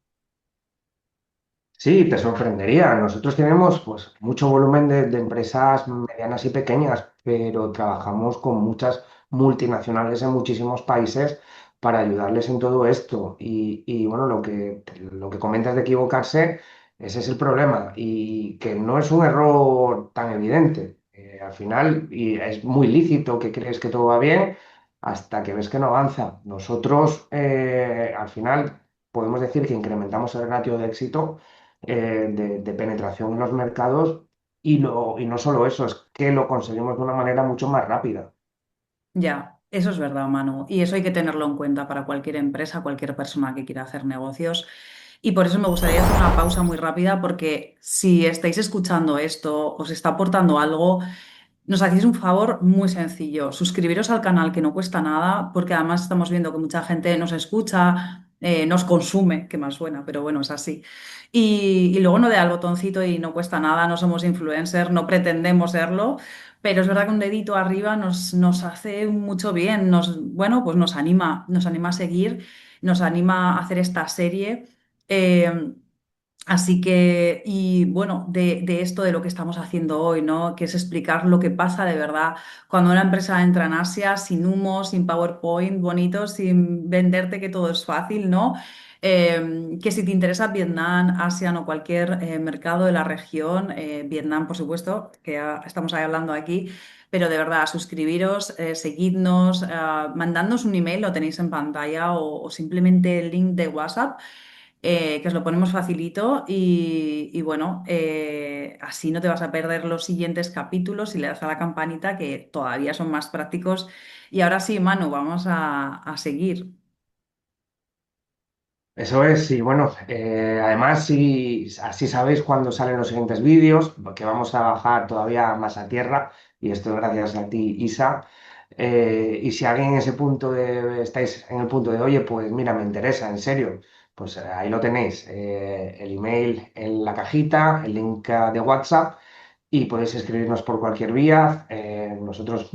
S2: Sí, te sorprendería. Nosotros tenemos pues mucho volumen de empresas medianas y pequeñas, pero trabajamos con muchas multinacionales en muchísimos países para ayudarles en todo esto. Y bueno, lo que comentas de equivocarse, ese es el problema. Y que no es un error tan evidente. Al final, y es muy lícito que crees que todo va bien hasta que ves que no avanza. Nosotros, al final, podemos decir que incrementamos el ratio de éxito de penetración en los mercados y no solo eso, es que lo conseguimos de una manera mucho más rápida.
S1: Ya, eso es verdad, Manu. Y eso hay que tenerlo en cuenta para cualquier empresa, cualquier persona que quiera hacer negocios. Y por eso me gustaría hacer una pausa muy rápida porque si estáis escuchando esto, os está aportando algo. Nos hacéis un favor muy sencillo, suscribiros al canal que no cuesta nada, porque además estamos viendo que mucha gente nos escucha, nos consume, que más suena, pero bueno, es así. Y luego no de al botoncito y no cuesta nada, no somos influencers, no pretendemos serlo, pero es verdad que un dedito arriba nos hace mucho bien, bueno, pues nos anima a seguir, nos anima a hacer esta serie. Eh, Así que, y bueno, de esto de lo que estamos haciendo hoy, ¿no? Que es explicar lo que pasa de verdad cuando una empresa entra en Asia sin humo, sin PowerPoint bonito, sin venderte que todo es fácil, ¿no? Que si te interesa Vietnam, ASEAN o cualquier mercado de la región, Vietnam, por supuesto, que ya estamos ahí hablando aquí, pero de verdad, suscribiros, seguidnos, mandadnos un email, lo tenéis en pantalla o simplemente el link de WhatsApp que os lo ponemos facilito y bueno, así no te vas a perder los siguientes capítulos y le das a la campanita que todavía son más prácticos. Y ahora sí, Manu, vamos a seguir.
S2: Eso es, y bueno, además si así sabéis cuándo salen los siguientes vídeos, porque vamos a bajar todavía más a tierra, y esto es gracias a ti, Isa. Y si alguien en ese punto estáis en el punto de, oye, pues mira, me interesa, en serio, pues ahí lo tenéis, el email en la cajita, el link de WhatsApp, y podéis escribirnos por cualquier vía. Nosotros,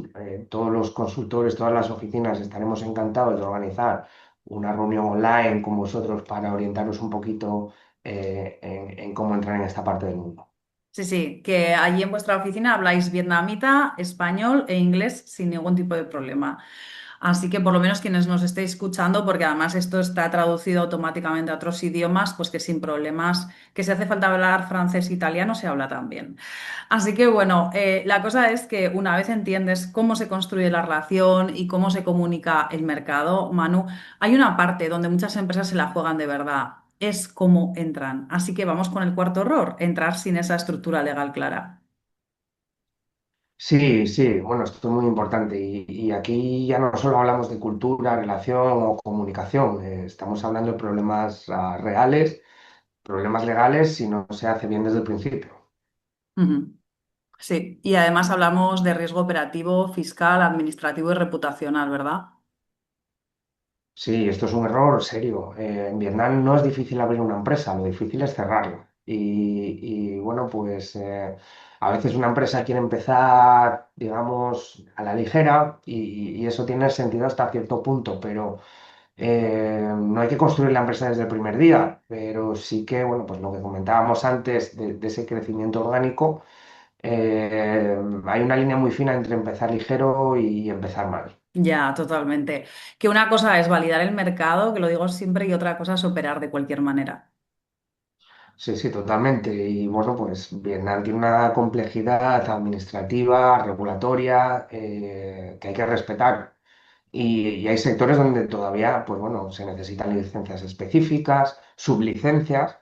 S2: todos los consultores, todas las oficinas, estaremos encantados de organizar una reunión online con vosotros para orientaros un poquito en cómo entrar en esta parte del mundo.
S1: Sí, sí, que allí en vuestra oficina habláis vietnamita, español e inglés sin ningún tipo de problema. Así que por lo menos quienes nos estéis escuchando, porque además esto está traducido automáticamente a otros idiomas, pues que sin problemas, que si hace falta hablar francés e italiano, se habla también. Así que bueno, la cosa es que una vez entiendes cómo se construye la relación y cómo se comunica el mercado, Manu, hay una parte donde muchas empresas se la juegan de verdad. Es cómo entran. Así que vamos con el cuarto error, entrar sin esa estructura legal clara.
S2: Sí, sí, bueno, esto es muy importante y aquí ya no solo hablamos de cultura, relación o comunicación, estamos hablando de problemas reales, problemas legales si no se hace bien desde el principio.
S1: Ujú. Sí, y además hablamos de riesgo operativo, fiscal, administrativo y reputacional, ¿verdad?
S2: Sí, esto es un error serio. En Vietnam no es difícil abrir una empresa, lo difícil es cerrarla. Bueno, pues a veces una empresa quiere empezar, digamos, a la ligera y eso tiene sentido hasta cierto punto, pero no hay que construir la empresa desde el primer día, pero sí que, bueno, pues lo que comentábamos antes de ese crecimiento orgánico, hay una línea muy fina entre empezar ligero y empezar mal.
S1: Ya, totalmente. Que una cosa es validar el mercado, que lo digo siempre, y otra cosa es operar de cualquier manera.
S2: Sí, sí, totalmente. Y bueno, pues Vietnam tiene una complejidad administrativa, regulatoria, que hay que respetar. Y hay sectores donde todavía, pues bueno, se necesitan licencias específicas, sublicencias.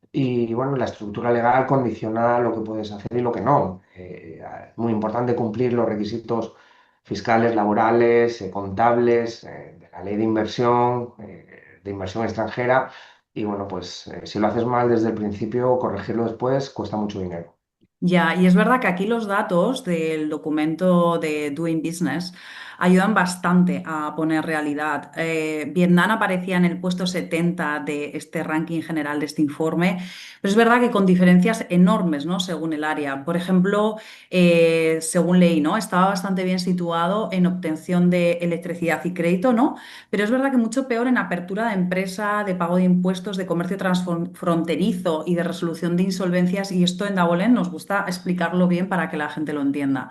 S2: Y bueno, la estructura legal condiciona lo que puedes hacer y lo que no. Es muy importante cumplir los requisitos fiscales, laborales, contables, de la ley de inversión extranjera. Y bueno, pues si lo haces mal desde el principio, corregirlo después cuesta mucho dinero.
S1: Ya, y es verdad que aquí los datos del documento de Doing Business ayudan bastante a poner realidad. Vietnam aparecía en el puesto 70 de este ranking general de este informe, pero es verdad que con diferencias enormes, ¿no? Según el área. Por ejemplo, según leí, ¿no? Estaba bastante bien situado en obtención de electricidad y crédito, ¿no? Pero es verdad que mucho peor en apertura de empresa, de pago de impuestos, de comercio transfronterizo y de resolución de insolvencias. Y esto en Dabolen nos gusta explicarlo bien para que la gente lo entienda.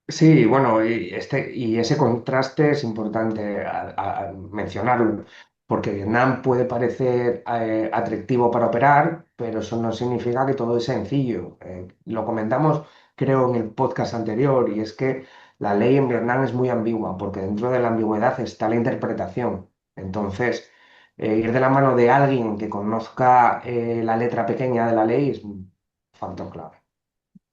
S2: Sí, bueno, y ese contraste es importante mencionarlo, porque Vietnam puede parecer atractivo para operar, pero eso no significa que todo es sencillo. Lo comentamos, creo, en el podcast anterior, y es que la ley en Vietnam es muy ambigua, porque dentro de la ambigüedad está la interpretación. Entonces, ir de la mano de alguien que conozca la letra pequeña de la ley es un factor clave.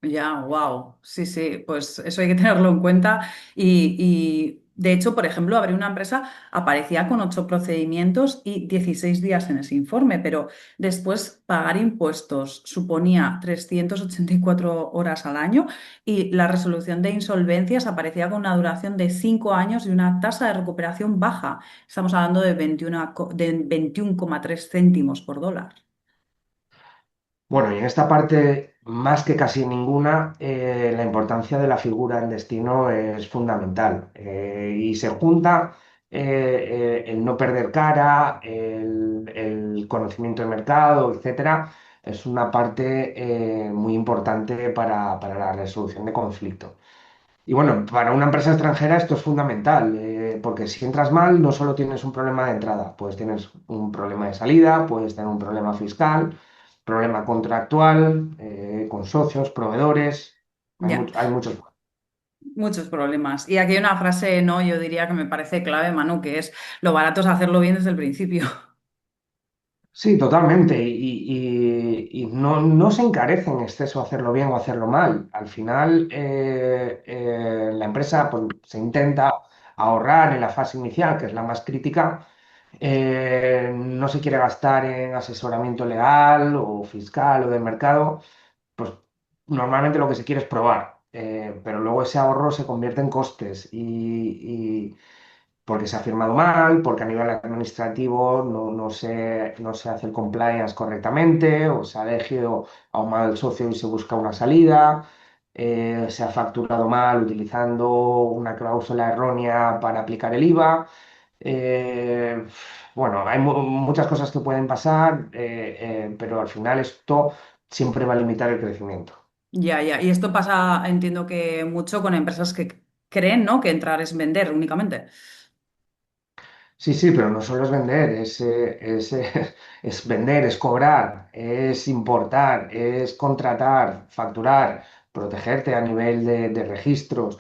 S1: Ya, wow. Sí, sí, pues eso hay que tenerlo en cuenta. De hecho, por ejemplo, abrir una empresa aparecía con 8 procedimientos y 16 días en ese informe, pero después pagar impuestos suponía 384 horas al año y la resolución de insolvencias aparecía con una duración de 5 años y una tasa de recuperación baja. Estamos hablando de 21,3 céntimos por dólar.
S2: Bueno, y en esta parte, más que casi ninguna, la importancia de la figura en destino es fundamental. Y se junta el no perder cara, el conocimiento de mercado, etcétera. Es una parte muy importante para la resolución de conflictos. Y bueno, para una empresa extranjera esto es fundamental, porque si entras mal, no solo tienes un problema de entrada, pues tienes un problema de salida, puedes tener un problema fiscal, problema contractual, con socios, proveedores,
S1: Ya.
S2: hay muchos.
S1: Muchos problemas. Y aquí hay una frase, no, yo diría que me parece clave, Manu, que es lo barato es hacerlo bien desde el principio.
S2: Sí, totalmente. Y no se encarece en exceso hacerlo bien o hacerlo mal. Al final, la empresa pues, se intenta ahorrar en la fase inicial, que es la más crítica. No se quiere gastar en asesoramiento legal o fiscal o del mercado. Pues normalmente lo que se quiere es probar. Pero luego ese ahorro se convierte en costes porque se ha firmado mal, porque a nivel administrativo no se hace el compliance correctamente, o se ha elegido a un mal socio y se busca una salida, se ha facturado mal utilizando una cláusula errónea para aplicar el IVA. Eh, bueno, hay muchas cosas que pueden pasar, pero al final esto siempre va a limitar el crecimiento.
S1: Ya, ya. Y esto pasa, entiendo que mucho con empresas que creen, ¿no? Que entrar es vender únicamente.
S2: Sí, sí, pero no solo es vender, es vender, es cobrar, es importar, es contratar, facturar, protegerte a nivel de registros,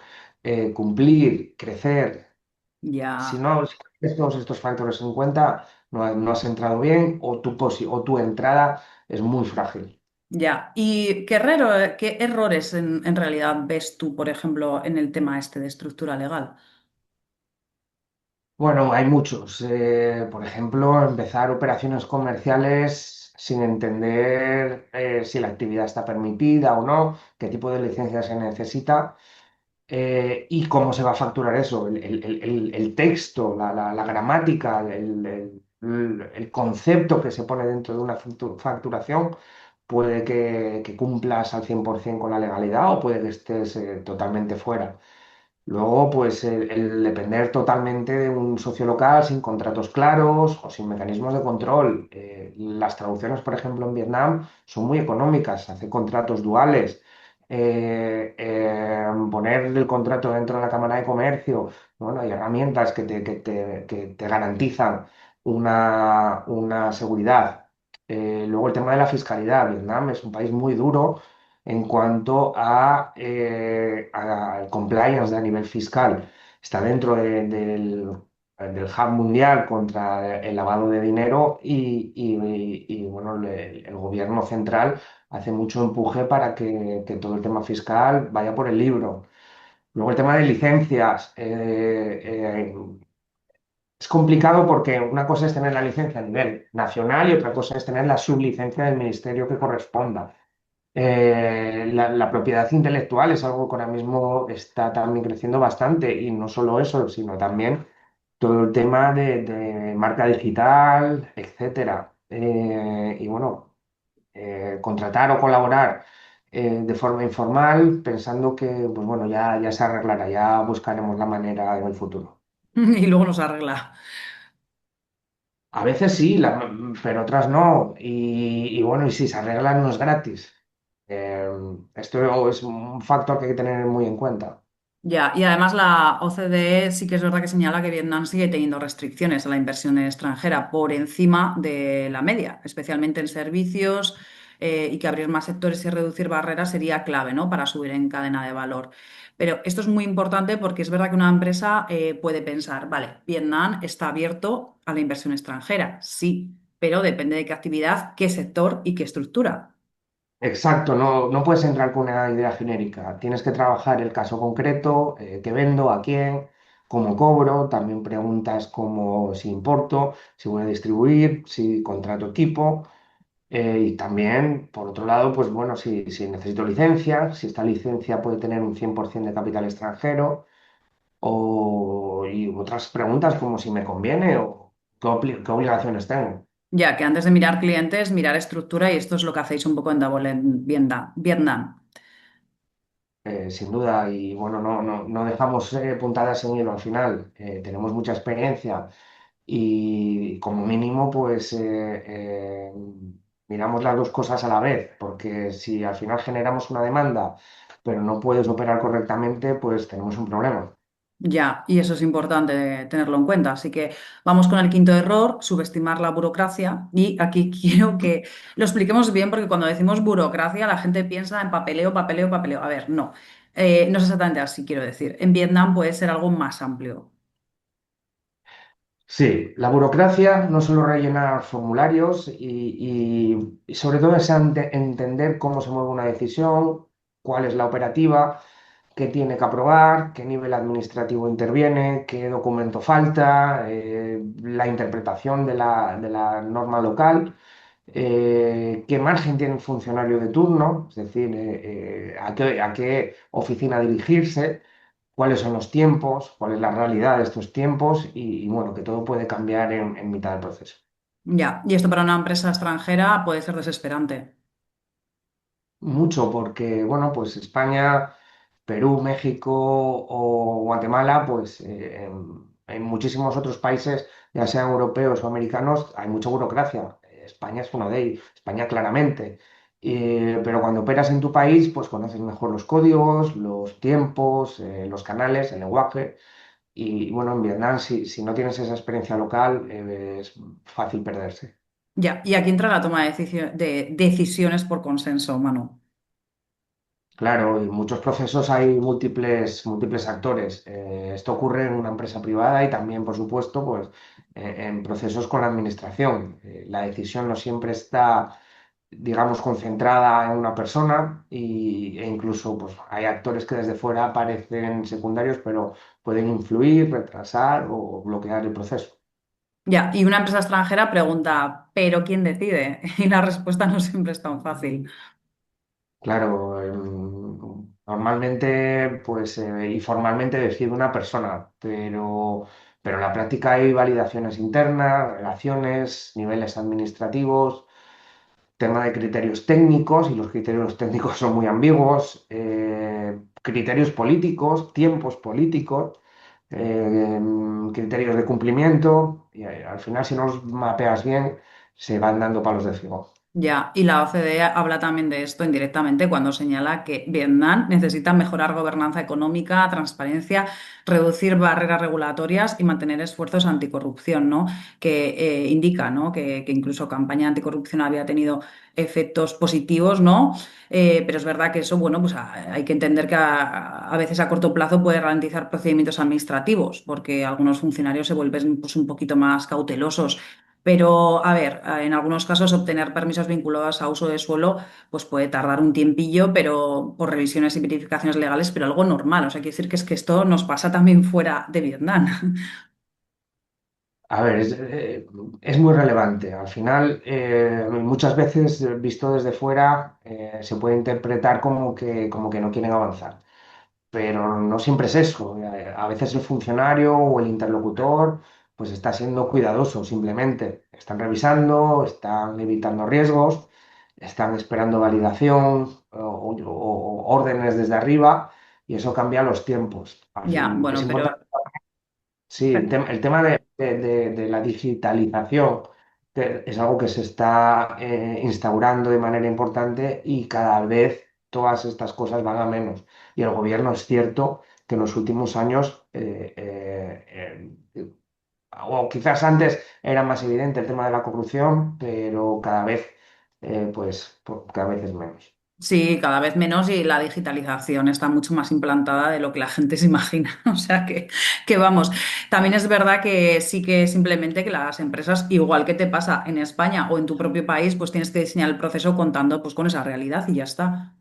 S2: cumplir, crecer. Si
S1: Ya.
S2: no tienes todos estos factores en cuenta, no has entrado bien o o tu entrada es muy frágil.
S1: Ya. ¿Y qué errores en realidad ves tú, por ejemplo, en el tema este de estructura legal?
S2: Bueno, hay muchos. Por ejemplo, empezar operaciones comerciales sin entender si la actividad está permitida o no, qué tipo de licencia se necesita y cómo se va a facturar eso. El texto, la gramática, el concepto que se pone dentro de una facturación puede que cumplas al 100% con la legalidad o puede que estés totalmente fuera. Luego, pues el depender totalmente de un socio local sin contratos claros o sin mecanismos de control. Las traducciones, por ejemplo, en Vietnam son muy económicas, hace contratos duales. Poner el contrato dentro de la Cámara de Comercio, bueno, hay herramientas que te garantizan una seguridad. Luego el tema de la fiscalidad. Vietnam es un país muy duro en cuanto a compliance a nivel fiscal. Está dentro del hub mundial contra el lavado de dinero y, bueno, el gobierno central hace mucho empuje para que todo el tema fiscal vaya por el libro. Luego el tema de licencias. Es complicado porque una cosa es tener la licencia a nivel nacional y otra cosa es tener la sublicencia del ministerio que corresponda. La propiedad intelectual es algo que ahora mismo está también creciendo bastante y no solo eso, sino también todo el tema de marca digital, etcétera. Y bueno, contratar o colaborar de forma informal pensando que pues bueno, ya se arreglará, ya buscaremos la manera en el futuro.
S1: Y luego nos arregla.
S2: A veces sí, pero otras no. Y bueno, y si se arreglan no es gratis. Eh, Esto es un factor que hay que tener muy en cuenta.
S1: Ya, y además la OCDE sí que es verdad que señala que Vietnam sigue teniendo restricciones a la inversión extranjera por encima de la media, especialmente en servicios, y que abrir más sectores y reducir barreras sería clave, ¿no? Para subir en cadena de valor. Pero esto es muy importante porque es verdad que una empresa puede pensar, vale, Vietnam está abierto a la inversión extranjera, sí, pero depende de qué actividad, qué sector y qué estructura.
S2: Exacto, no puedes entrar con una idea genérica. Tienes que trabajar el caso concreto, qué vendo, a quién, cómo cobro. También preguntas como si importo, si voy a distribuir, si contrato equipo. Y también, por otro lado, pues bueno, si necesito licencia, si esta licencia puede tener un 100% de capital extranjero. Y otras preguntas como si me conviene o qué obligaciones tengo.
S1: Ya que antes de mirar clientes, mirar estructura y esto es lo que hacéis un poco en Double en Vietnam.
S2: Sin duda, y bueno, no dejamos puntadas en hilo al final. Tenemos mucha experiencia y como mínimo, pues miramos las dos cosas a la vez, porque si al final generamos una demanda, pero no puedes operar correctamente, pues tenemos un problema.
S1: Ya, y eso es importante tenerlo en cuenta. Así que vamos con el quinto error, subestimar la burocracia. Y aquí quiero que lo expliquemos bien porque cuando decimos burocracia la gente piensa en papeleo, papeleo, papeleo. A ver, no. No es exactamente así, quiero decir. En Vietnam puede ser algo más amplio.
S2: Sí, la burocracia no solo rellenar formularios y sobre todo es entender cómo se mueve una decisión, cuál es la operativa, qué tiene que aprobar, qué nivel administrativo interviene, qué documento falta, la interpretación de la norma local, qué margen tiene el funcionario de turno, es decir, a qué oficina dirigirse, cuáles son los tiempos, cuál es la realidad de estos tiempos y, bueno, que todo puede cambiar en mitad del proceso.
S1: Ya, y esto para una empresa extranjera puede ser desesperante.
S2: Mucho porque, bueno, pues España, Perú, México o Guatemala, pues en muchísimos otros países, ya sean europeos o americanos, hay mucha burocracia. España es uno de ellos, España claramente. Pero cuando operas en tu país, pues conoces mejor los códigos, los tiempos, los canales, el lenguaje. Y bueno, en Vietnam, si no tienes esa experiencia local, es fácil perderse.
S1: Ya, y aquí entra la toma de decisiones por consenso, Manu.
S2: Claro, en muchos procesos hay múltiples actores. Esto ocurre en una empresa privada y también, por supuesto, pues, en procesos con la administración. La decisión no siempre está digamos, concentrada en una persona e incluso pues, hay actores que desde fuera parecen secundarios, pero pueden influir, retrasar o bloquear el proceso.
S1: Ya, y una empresa extranjera pregunta, ¿pero quién decide? Y la respuesta no siempre es tan fácil.
S2: Claro, normalmente pues, y formalmente decide una persona, pero en la práctica hay validaciones internas, relaciones, niveles administrativos, tema de criterios técnicos, y los criterios técnicos son muy ambiguos, criterios políticos, tiempos políticos, criterios de cumplimiento, y al final si no los mapeas bien, se van dando palos de ciego.
S1: Ya, y la OCDE habla también de esto indirectamente cuando señala que Vietnam necesita mejorar gobernanza económica, transparencia, reducir barreras regulatorias y mantener esfuerzos anticorrupción, ¿no? Que indica, ¿no? Que incluso campaña anticorrupción había tenido efectos positivos, ¿no? Pero es verdad que eso, bueno, pues hay que entender que a veces a corto plazo puede ralentizar procedimientos administrativos, porque algunos funcionarios se vuelven pues, un poquito más cautelosos. Pero, a ver, en algunos casos obtener permisos vinculados a uso de suelo pues puede tardar un tiempillo, pero por revisiones y verificaciones legales, pero algo normal. O sea, quiere decir que es que esto nos pasa también fuera de Vietnam.
S2: A ver, es muy relevante. Al final, muchas veces, visto desde fuera, se puede interpretar como que no quieren avanzar. Pero no siempre es eso. A veces el funcionario o el interlocutor pues está siendo cuidadoso, simplemente. Están revisando, están evitando riesgos, están esperando validación o órdenes desde arriba, y eso cambia los tiempos.
S1: Ya,
S2: Es
S1: bueno,
S2: importante. Sí, el tema de la digitalización que es algo que se está instaurando de manera importante, y cada vez todas estas cosas van a menos. Y el gobierno es cierto que en los últimos años, o quizás antes era más evidente el tema de la corrupción, pero cada vez, cada vez es menos.
S1: sí, cada vez menos y la digitalización está mucho más implantada de lo que la gente se imagina. O sea que vamos, también es verdad que sí que simplemente que las empresas, igual que te pasa en España o en tu propio país, pues tienes que diseñar el proceso contando pues con esa realidad y ya está.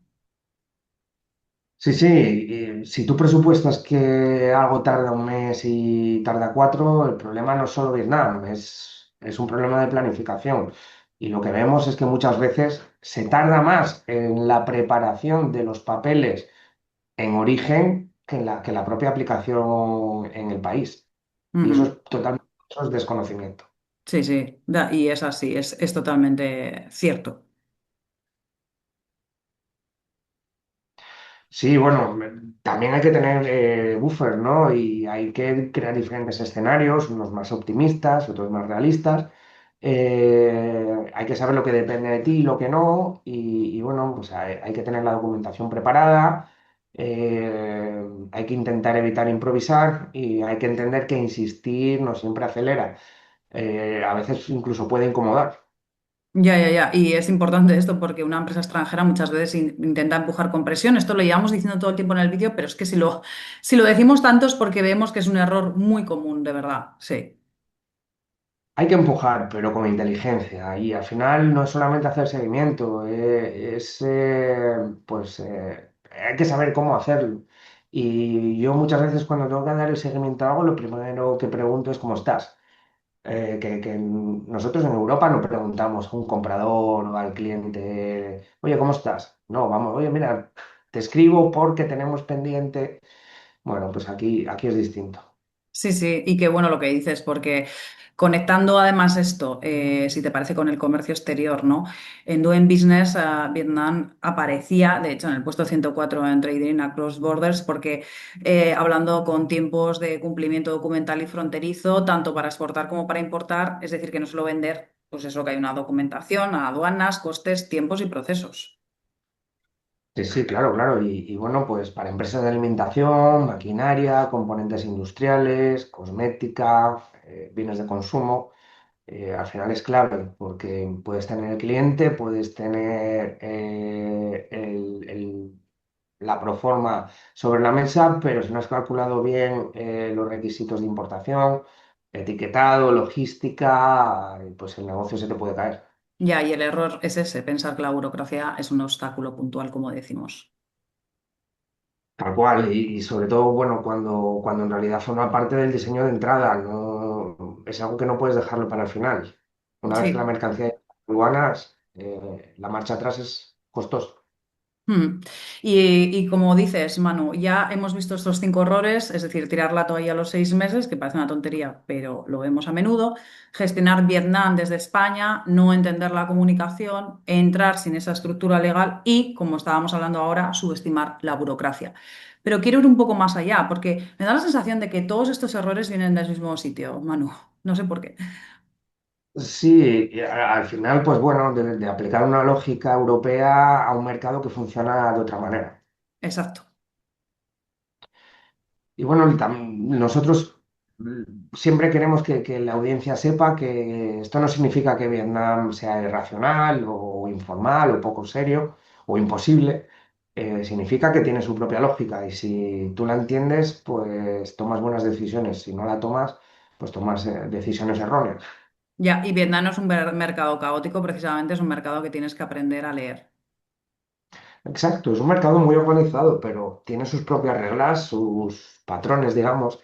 S2: Sí, sí, y si tú presupuestas que algo tarda un mes y tarda cuatro, el problema no es solo Vietnam, es un problema de planificación. Y lo que vemos es que muchas veces se tarda más en la preparación de los papeles en origen que la propia aplicación en el país. Y eso
S1: Ujú.
S2: es totalmente, eso es desconocimiento.
S1: Sí, sí, y es así, es totalmente cierto.
S2: Sí, bueno, también hay que tener buffer, ¿no? Y hay que crear diferentes escenarios, unos más optimistas, otros más realistas. Hay que saber lo que depende de ti y lo que no. Y bueno, pues hay que tener la documentación preparada. Hay que intentar evitar improvisar, y hay que entender que insistir no siempre acelera. A veces incluso puede incomodar.
S1: Ya, ya, ya. Y es importante esto porque una empresa extranjera muchas veces intenta empujar con presión. Esto lo llevamos diciendo todo el tiempo en el vídeo, pero es que si lo decimos tanto es porque vemos que es un error muy común, de verdad. Sí.
S2: Hay que empujar, pero con inteligencia. Y al final no es solamente hacer seguimiento, hay que saber cómo hacerlo. Y yo muchas veces cuando tengo que dar el seguimiento a algo, lo primero que pregunto es cómo estás. Que nosotros en Europa no preguntamos a un comprador o al cliente, oye, ¿cómo estás? No, vamos, oye, mira, te escribo porque tenemos pendiente. Bueno, pues aquí es distinto.
S1: Sí, sí, y qué bueno lo que dices, porque conectando además esto, si te parece, con el comercio exterior, ¿no? En Doing Business, Vietnam aparecía, de hecho, en el puesto 104 en Trading Across Borders, porque hablando con tiempos de cumplimiento documental y fronterizo, tanto para exportar como para importar, es decir, que no solo vender, pues eso, que hay una documentación, aduanas, costes, tiempos y procesos.
S2: Sí, sí, claro, claro. Y bueno, pues para empresas de alimentación, maquinaria, componentes industriales, cosmética, bienes de consumo, al final es clave, porque puedes tener el cliente, puedes tener la proforma sobre la mesa, pero si no has calculado bien los requisitos de importación, etiquetado, logística, pues el negocio se te puede caer.
S1: Ya, y el error es ese, pensar que la burocracia es un obstáculo puntual, como decimos.
S2: Tal cual, y sobre todo, bueno, cuando en realidad forma parte del diseño de entrada, no, es algo que no puedes dejarlo para el final. Una vez que la
S1: Sí.
S2: mercancía llega a aduanas, la marcha atrás es costosa.
S1: Mm. Y como dices, Manu, ya hemos visto estos 5 errores, es decir, tirar la toalla a los 6 meses, que parece una tontería, pero lo vemos a menudo, gestionar Vietnam desde España, no entender la comunicación, entrar sin esa estructura legal y, como estábamos hablando ahora, subestimar la burocracia. Pero quiero ir un poco más allá, porque me da la sensación de que todos estos errores vienen del mismo sitio, Manu. No sé por qué.
S2: Sí, y al final, pues bueno, de aplicar una lógica europea a un mercado que funciona de otra manera.
S1: Exacto.
S2: Y bueno, nosotros siempre queremos que la audiencia sepa que esto no significa que Vietnam sea irracional o informal o poco serio o imposible. Significa que tiene su propia lógica y si tú la entiendes, pues tomas buenas decisiones. Si no la tomas, pues tomas decisiones erróneas.
S1: Ya, y Vietnam no es un mercado caótico, precisamente es un mercado que tienes que aprender a leer.
S2: Exacto, es un mercado muy organizado, pero tiene sus propias reglas, sus patrones, digamos,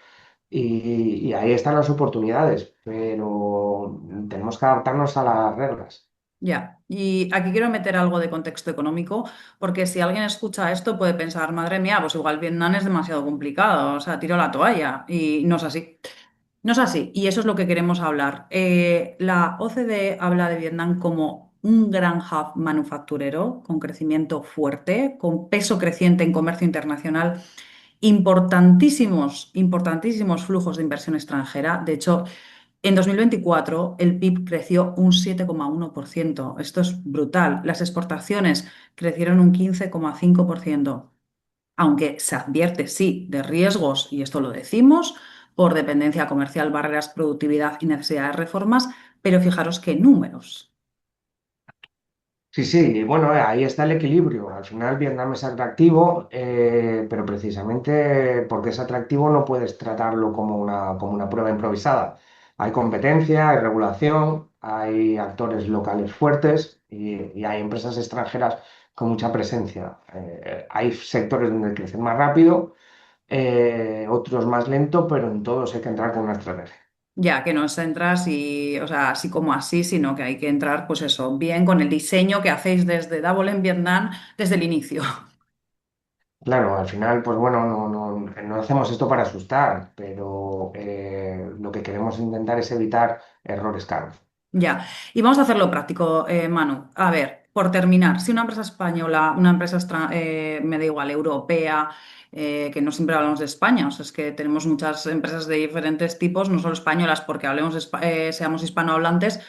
S2: y ahí están las oportunidades, pero tenemos que adaptarnos a las reglas.
S1: Ya, y aquí quiero meter algo de contexto económico, porque si alguien escucha esto puede pensar, madre mía, pues igual Vietnam es demasiado complicado, o sea, tiro la toalla, y no es así. No es así, y eso es lo que queremos hablar. La OCDE habla de Vietnam como un gran hub manufacturero, con crecimiento fuerte, con peso creciente en comercio internacional, importantísimos flujos de inversión extranjera. De hecho, en 2024 el PIB creció un 7,1%. Esto es brutal. Las exportaciones crecieron un 15,5%. Aunque se advierte, sí, de riesgos, y esto lo decimos, por dependencia comercial, barreras, productividad y necesidad de reformas, pero fijaros qué números.
S2: Sí, sí, bueno, ahí está el equilibrio. Al final Vietnam es atractivo, pero precisamente porque es atractivo no puedes tratarlo como una prueba improvisada. Hay competencia, hay regulación, hay actores locales fuertes y hay empresas extranjeras con mucha presencia. Hay sectores donde crecen más rápido, otros más lento, pero en todos hay que entrar con una estrategia.
S1: Ya que no es entrar así, o sea, así como así, sino que hay que entrar, pues eso, bien con el diseño que hacéis desde Double en Vietnam desde el inicio.
S2: Claro, al final, pues bueno, no hacemos esto para asustar, pero lo que queremos intentar es evitar errores caros.
S1: Ya, y vamos a hacerlo práctico, Manu. A ver, por terminar, si una empresa española, una empresa, me da igual, europea, que no siempre hablamos de España, o sea, es que tenemos muchas empresas de diferentes tipos, no solo españolas, porque seamos hispanohablantes,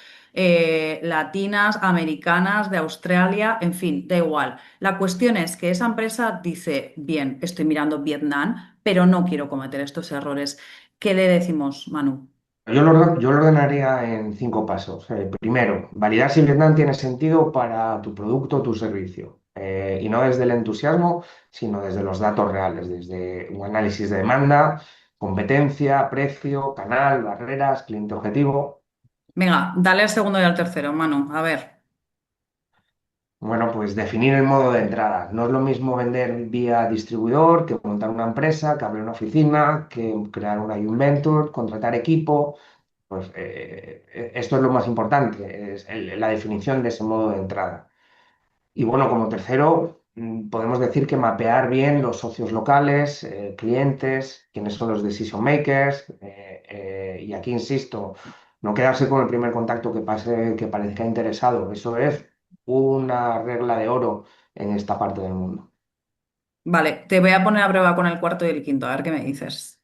S1: latinas, americanas, de Australia, en fin, da igual. La cuestión es que esa empresa dice, bien, estoy mirando Vietnam, pero no quiero cometer estos errores. ¿Qué le decimos, Manu?
S2: Yo lo ordenaría en 5 pasos. Primero, validar si Vietnam tiene sentido para tu producto o tu servicio. Y no desde el entusiasmo, sino desde los datos reales, desde un análisis de demanda, competencia, precio, canal, barreras, cliente objetivo.
S1: Venga, dale al segundo y al tercero, Manu. A ver.
S2: Bueno, pues definir el modo de entrada. No es lo mismo vender vía distribuidor que montar una empresa, que abrir una oficina, que crear una joint venture, contratar equipo. Pues esto es lo más importante, es la definición de ese modo de entrada. Y bueno, como tercero, podemos decir que mapear bien los socios locales, clientes, quiénes son los decision makers. Y aquí insisto, no quedarse con el primer contacto que pase, que parezca interesado. Eso es una regla de oro en esta parte del mundo.
S1: Vale, te voy a poner a prueba con el cuarto y el quinto, a ver qué me dices.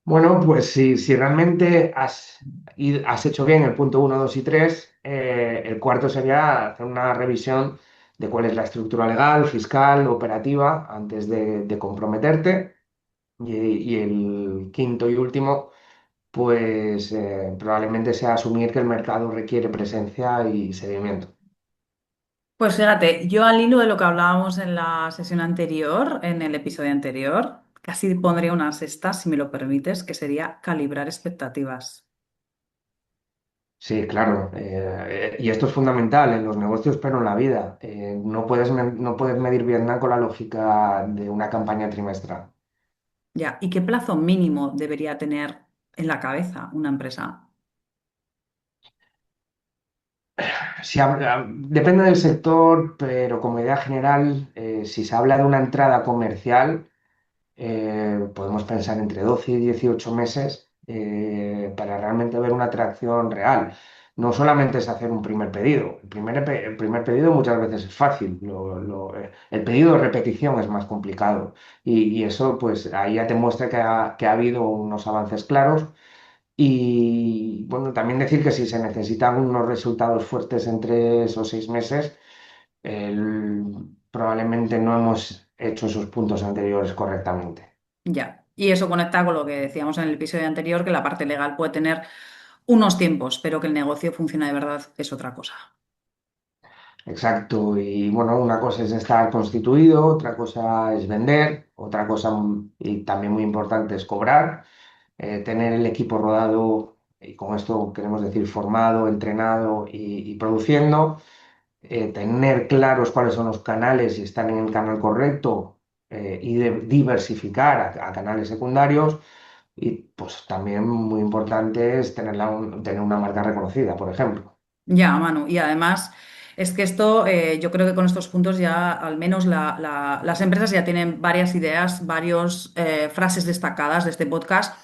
S2: Bueno, pues si realmente has hecho bien el punto uno, 2 y 3, el cuarto sería hacer una revisión de cuál es la estructura legal, fiscal, operativa, antes de comprometerte. Y el quinto y último, pues probablemente sea asumir que el mercado requiere presencia y seguimiento.
S1: Pues fíjate, yo al hilo de lo que hablábamos en la sesión anterior, en el episodio anterior, casi pondría una sexta, si me lo permites, que sería calibrar expectativas.
S2: Sí, claro. Y esto es fundamental en los negocios, pero en la vida. No puedes medir Vietnam con la lógica de una campaña trimestral.
S1: Ya, ¿y qué plazo mínimo debería tener en la cabeza una empresa?
S2: Depende del sector, pero como idea general, si se habla de una entrada comercial, podemos pensar entre 12 y 18 meses para realmente ver una atracción real. No solamente es hacer un primer pedido. El primer pedido muchas veces es fácil. El pedido de repetición es más complicado. Y eso, pues ahí ya te muestra que ha habido unos avances claros. Y bueno, también decir que si se necesitan unos resultados fuertes en 3 o 6 meses, probablemente no hemos hecho esos puntos anteriores correctamente.
S1: Ya, y eso conecta con lo que decíamos en el episodio anterior, que la parte legal puede tener unos tiempos, pero que el negocio funcione de verdad es otra cosa.
S2: Exacto, y bueno, una cosa es estar constituido, otra cosa es vender, otra cosa y también muy importante es cobrar, tener el equipo rodado, y con esto queremos decir formado, entrenado y produciendo, tener claros cuáles son los canales y estar en el canal correcto diversificar a canales secundarios y pues también muy importante es tener una marca reconocida, por ejemplo.
S1: Ya, Manu, y además es que esto, yo creo que con estos puntos ya al menos las empresas ya tienen varias ideas, varias frases destacadas de este podcast.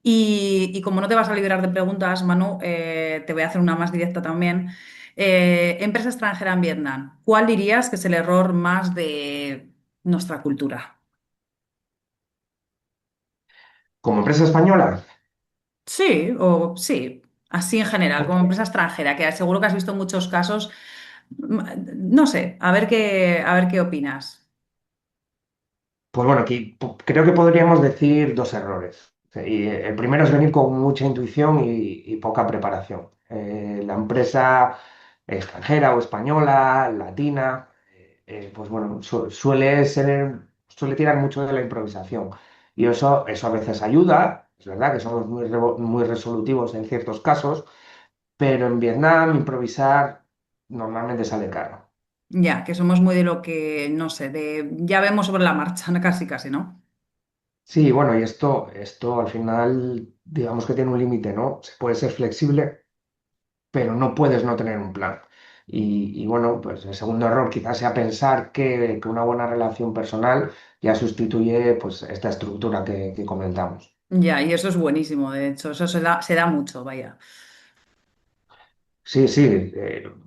S1: Y como no te vas a liberar de preguntas, Manu, te voy a hacer una más directa también. Empresa extranjera en Vietnam, ¿cuál dirías que es el error más de nuestra cultura?
S2: Como empresa española,
S1: Sí, o sí, así en general, como empresa extranjera, que seguro que has visto muchos casos. No sé, a ver qué opinas.
S2: pues bueno, aquí creo que podríamos decir dos errores. Y el primero es venir con mucha intuición y poca preparación. La empresa extranjera o española, latina, pues bueno, suele tirar mucho de la improvisación. Y eso a veces ayuda, es verdad que somos muy resolutivos en ciertos casos, pero en Vietnam improvisar normalmente sale caro.
S1: Ya, que somos muy de lo que, no sé, de ya vemos sobre la marcha, casi casi, ¿no?
S2: Sí, bueno, y esto al final, digamos que tiene un límite, ¿no? Se puede ser flexible, pero no puedes no tener un plan. Y bueno, pues el segundo error quizás sea pensar que una buena relación personal ya sustituye pues esta estructura que comentamos.
S1: Ya, y eso es buenísimo, de hecho, eso se da mucho, vaya.
S2: Sí, sí,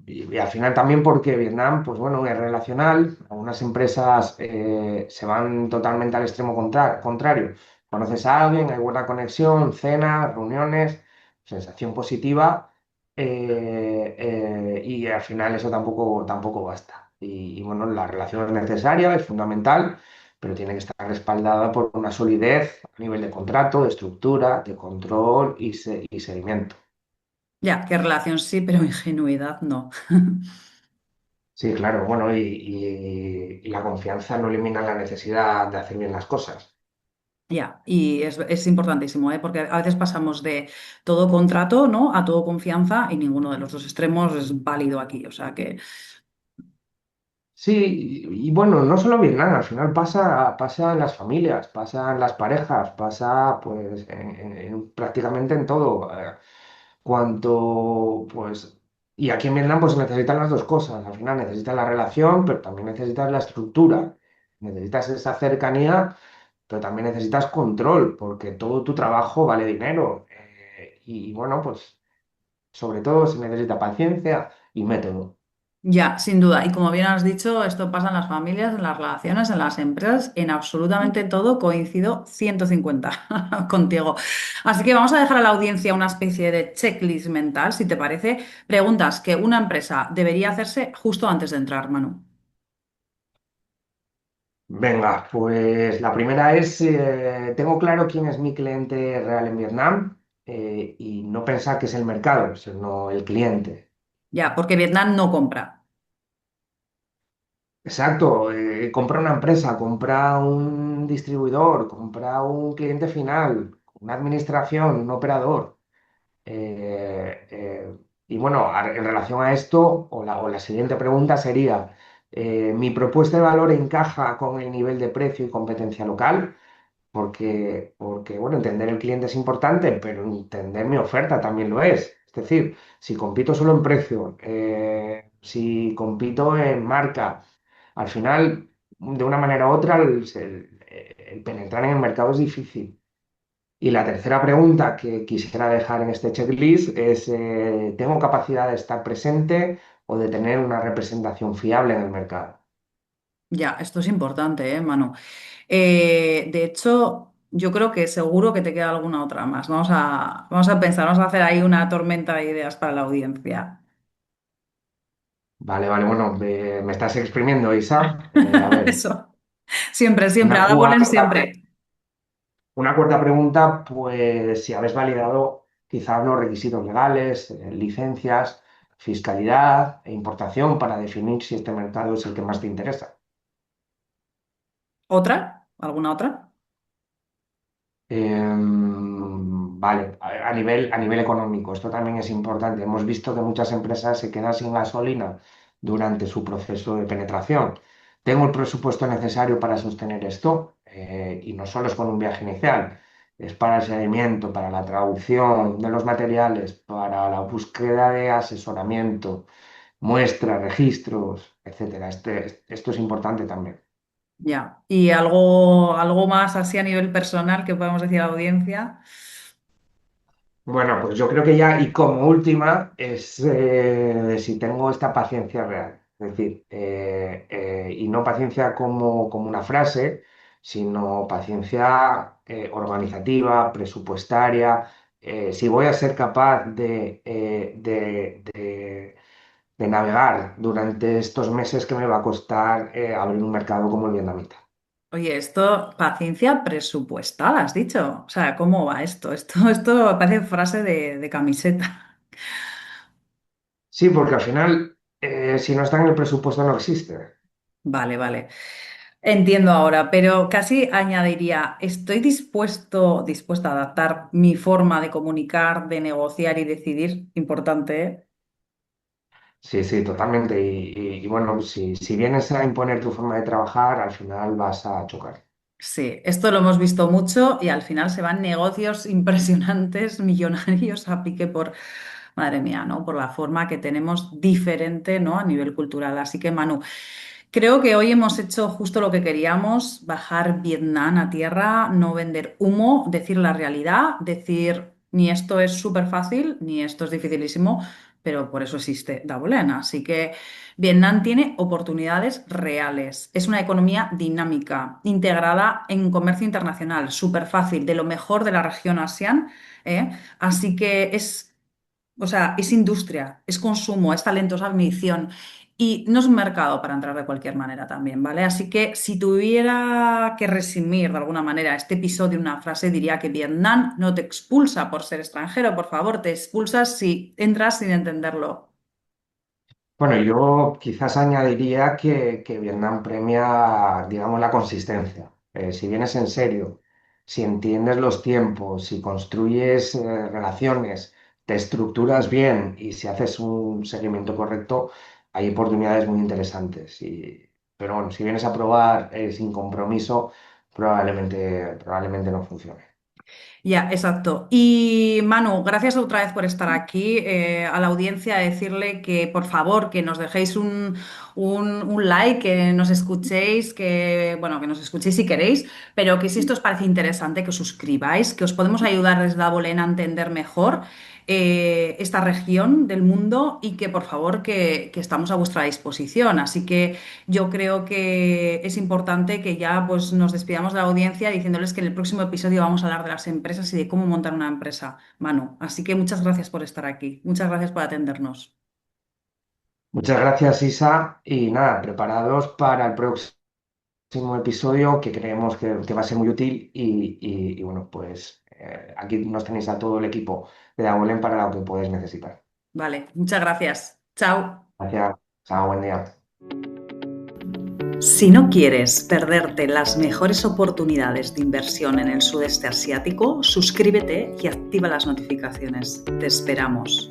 S2: y al final también porque Vietnam, pues bueno, es relacional, algunas empresas se van totalmente al extremo contrario. Conoces a alguien, hay buena conexión, cenas, reuniones, sensación positiva, y al final eso tampoco basta. Y bueno, la relación es necesaria, es fundamental, pero tiene que estar respaldada por una solidez a nivel de contrato, de estructura, de control y seguimiento.
S1: Ya, qué relación sí, pero ingenuidad no.
S2: Sí, claro, bueno, y la confianza no elimina la necesidad de hacer bien las cosas.
S1: Ya, y es importantísimo, ¿eh? Porque a veces pasamos de todo contrato, ¿no? A todo confianza y ninguno de los dos extremos es válido aquí. O sea que,
S2: Sí, y bueno, no solo Vietnam, al final pasa en las familias, pasa en las parejas, pasa pues prácticamente en todo. Pues, y aquí en Vietnam pues se necesitan las dos cosas. Al final necesitas la relación, pero también necesitas la estructura. Necesitas esa cercanía, pero también necesitas control, porque todo tu trabajo vale dinero. Y bueno, pues sobre todo se necesita paciencia y método.
S1: ya, sin duda. Y como bien has dicho, esto pasa en las familias, en las relaciones, en las empresas, en absolutamente todo. Coincido 150 contigo. Así que vamos a dejar a la audiencia una especie de checklist mental, si te parece. Preguntas que una empresa debería hacerse justo antes de entrar, Manu.
S2: Venga, pues la primera es, tengo claro quién es mi cliente real en Vietnam, y no pensar que es el mercado, sino el cliente.
S1: Ya, porque Vietnam no compra.
S2: Exacto, compra una empresa, compra un distribuidor, compra un cliente final, una administración, un operador. Eh, eh, Y bueno, en relación a esto, o la siguiente pregunta sería, ¿mi propuesta de valor encaja con el nivel de precio y competencia local? Porque, bueno, entender el cliente es importante, pero entender mi oferta también lo es. Es decir, si compito solo en precio, si compito en marca, al final, de una manera u otra, el penetrar en el mercado es difícil. Y la tercera pregunta que quisiera dejar en este checklist es, ¿tengo capacidad de estar presente o de tener una representación fiable en el mercado?
S1: Ya, esto es importante, Manu? De hecho, yo creo que seguro que te queda alguna otra más. Vamos a pensar, vamos a hacer ahí una tormenta de ideas para la audiencia.
S2: Vale, vale, bueno, me estás exprimiendo, Isa. A ver,
S1: Eso. Siempre, siempre,
S2: una
S1: a la Bolen
S2: cuarta,
S1: siempre.
S2: una cuarta pregunta, pues si habéis validado quizás los requisitos legales, licencias, fiscalidad e importación para definir si este mercado es el que más te interesa.
S1: ¿Otra? ¿Alguna otra?
S2: Vale, a nivel económico, esto también es importante. Hemos visto que muchas empresas se quedan sin gasolina durante su proceso de penetración. ¿Tengo el presupuesto necesario para sostener esto? Y no solo es con un viaje inicial, es para el seguimiento, para la traducción de los materiales, para la búsqueda de asesoramiento, muestras, registros, etcétera. Esto es importante también.
S1: Ya. ¿Y algo más así a nivel personal que podemos decir a la audiencia?
S2: Bueno, pues yo creo que ya, y como última, es si tengo esta paciencia real. Es decir, y no paciencia como una frase, sino paciencia organizativa, presupuestaria. Si voy a ser capaz de navegar durante estos meses que me va a costar abrir un mercado como el vietnamita.
S1: Oye, esto, paciencia presupuestal, has dicho. O sea, ¿cómo va esto? Esto parece frase de camiseta.
S2: Sí, porque al final, si no está en el presupuesto, no existe.
S1: Vale, vale. Entiendo ahora, pero casi añadiría, estoy dispuesta a adaptar mi forma de comunicar, de negociar y decidir. Importante, ¿eh?
S2: Sí, sí, totalmente. Y bueno, si vienes a imponer tu forma de trabajar, al final vas a chocar.
S1: Sí, esto lo hemos visto mucho y al final se van negocios impresionantes, millonarios a pique por, madre mía, ¿no? Por la forma que tenemos diferente, ¿no? A nivel cultural. Así que, Manu, creo que hoy hemos hecho justo lo que queríamos, bajar Vietnam a tierra, no vender humo, decir la realidad, decir ni esto es súper fácil, ni esto es dificilísimo, pero por eso existe Dabolen. Así que Vietnam tiene oportunidades reales. Es una economía dinámica, integrada en comercio internacional, súper fácil, de lo mejor de la región ASEAN, ¿eh? Así que o sea, es industria, es consumo, es talento, es admisión. Y no es un mercado para entrar de cualquier manera también, ¿vale? Así que si tuviera que resumir de alguna manera este episodio en una frase, diría que Vietnam no te expulsa por ser extranjero, por favor, te expulsas si entras sin entenderlo.
S2: Bueno, yo quizás añadiría que Vietnam premia, digamos, la consistencia. Si vienes en serio, si entiendes los tiempos, si construyes relaciones, te estructuras bien y si haces un seguimiento correcto, hay oportunidades muy interesantes. Pero bueno, si vienes a probar sin compromiso, probablemente no funcione.
S1: Ya, exacto. Y Manu, gracias otra vez por estar aquí. A la audiencia decirle que por favor que nos dejéis un like, que nos escuchéis, bueno, que nos escuchéis si queréis, pero que si esto os parece interesante, que os suscribáis, que os podemos ayudar desde Dabolén a entender mejor esta región del mundo y que por favor que estamos a vuestra disposición. Así que yo creo que es importante que ya pues, nos despidamos de la audiencia diciéndoles que en el próximo episodio vamos a hablar de las empresas y de cómo montar una empresa, Manu. Así que muchas gracias por estar aquí. Muchas gracias por atendernos.
S2: Muchas gracias, Isa. Y nada, preparados para el próximo episodio que creemos que va a ser muy útil. Y bueno, pues aquí nos tenéis a todo el equipo de Dagolen para lo que podéis necesitar.
S1: Vale, muchas gracias. Chao.
S2: Gracias. Chao, buen día.
S1: Si no quieres perderte las mejores oportunidades de inversión en el sudeste asiático, suscríbete y activa las notificaciones. Te esperamos.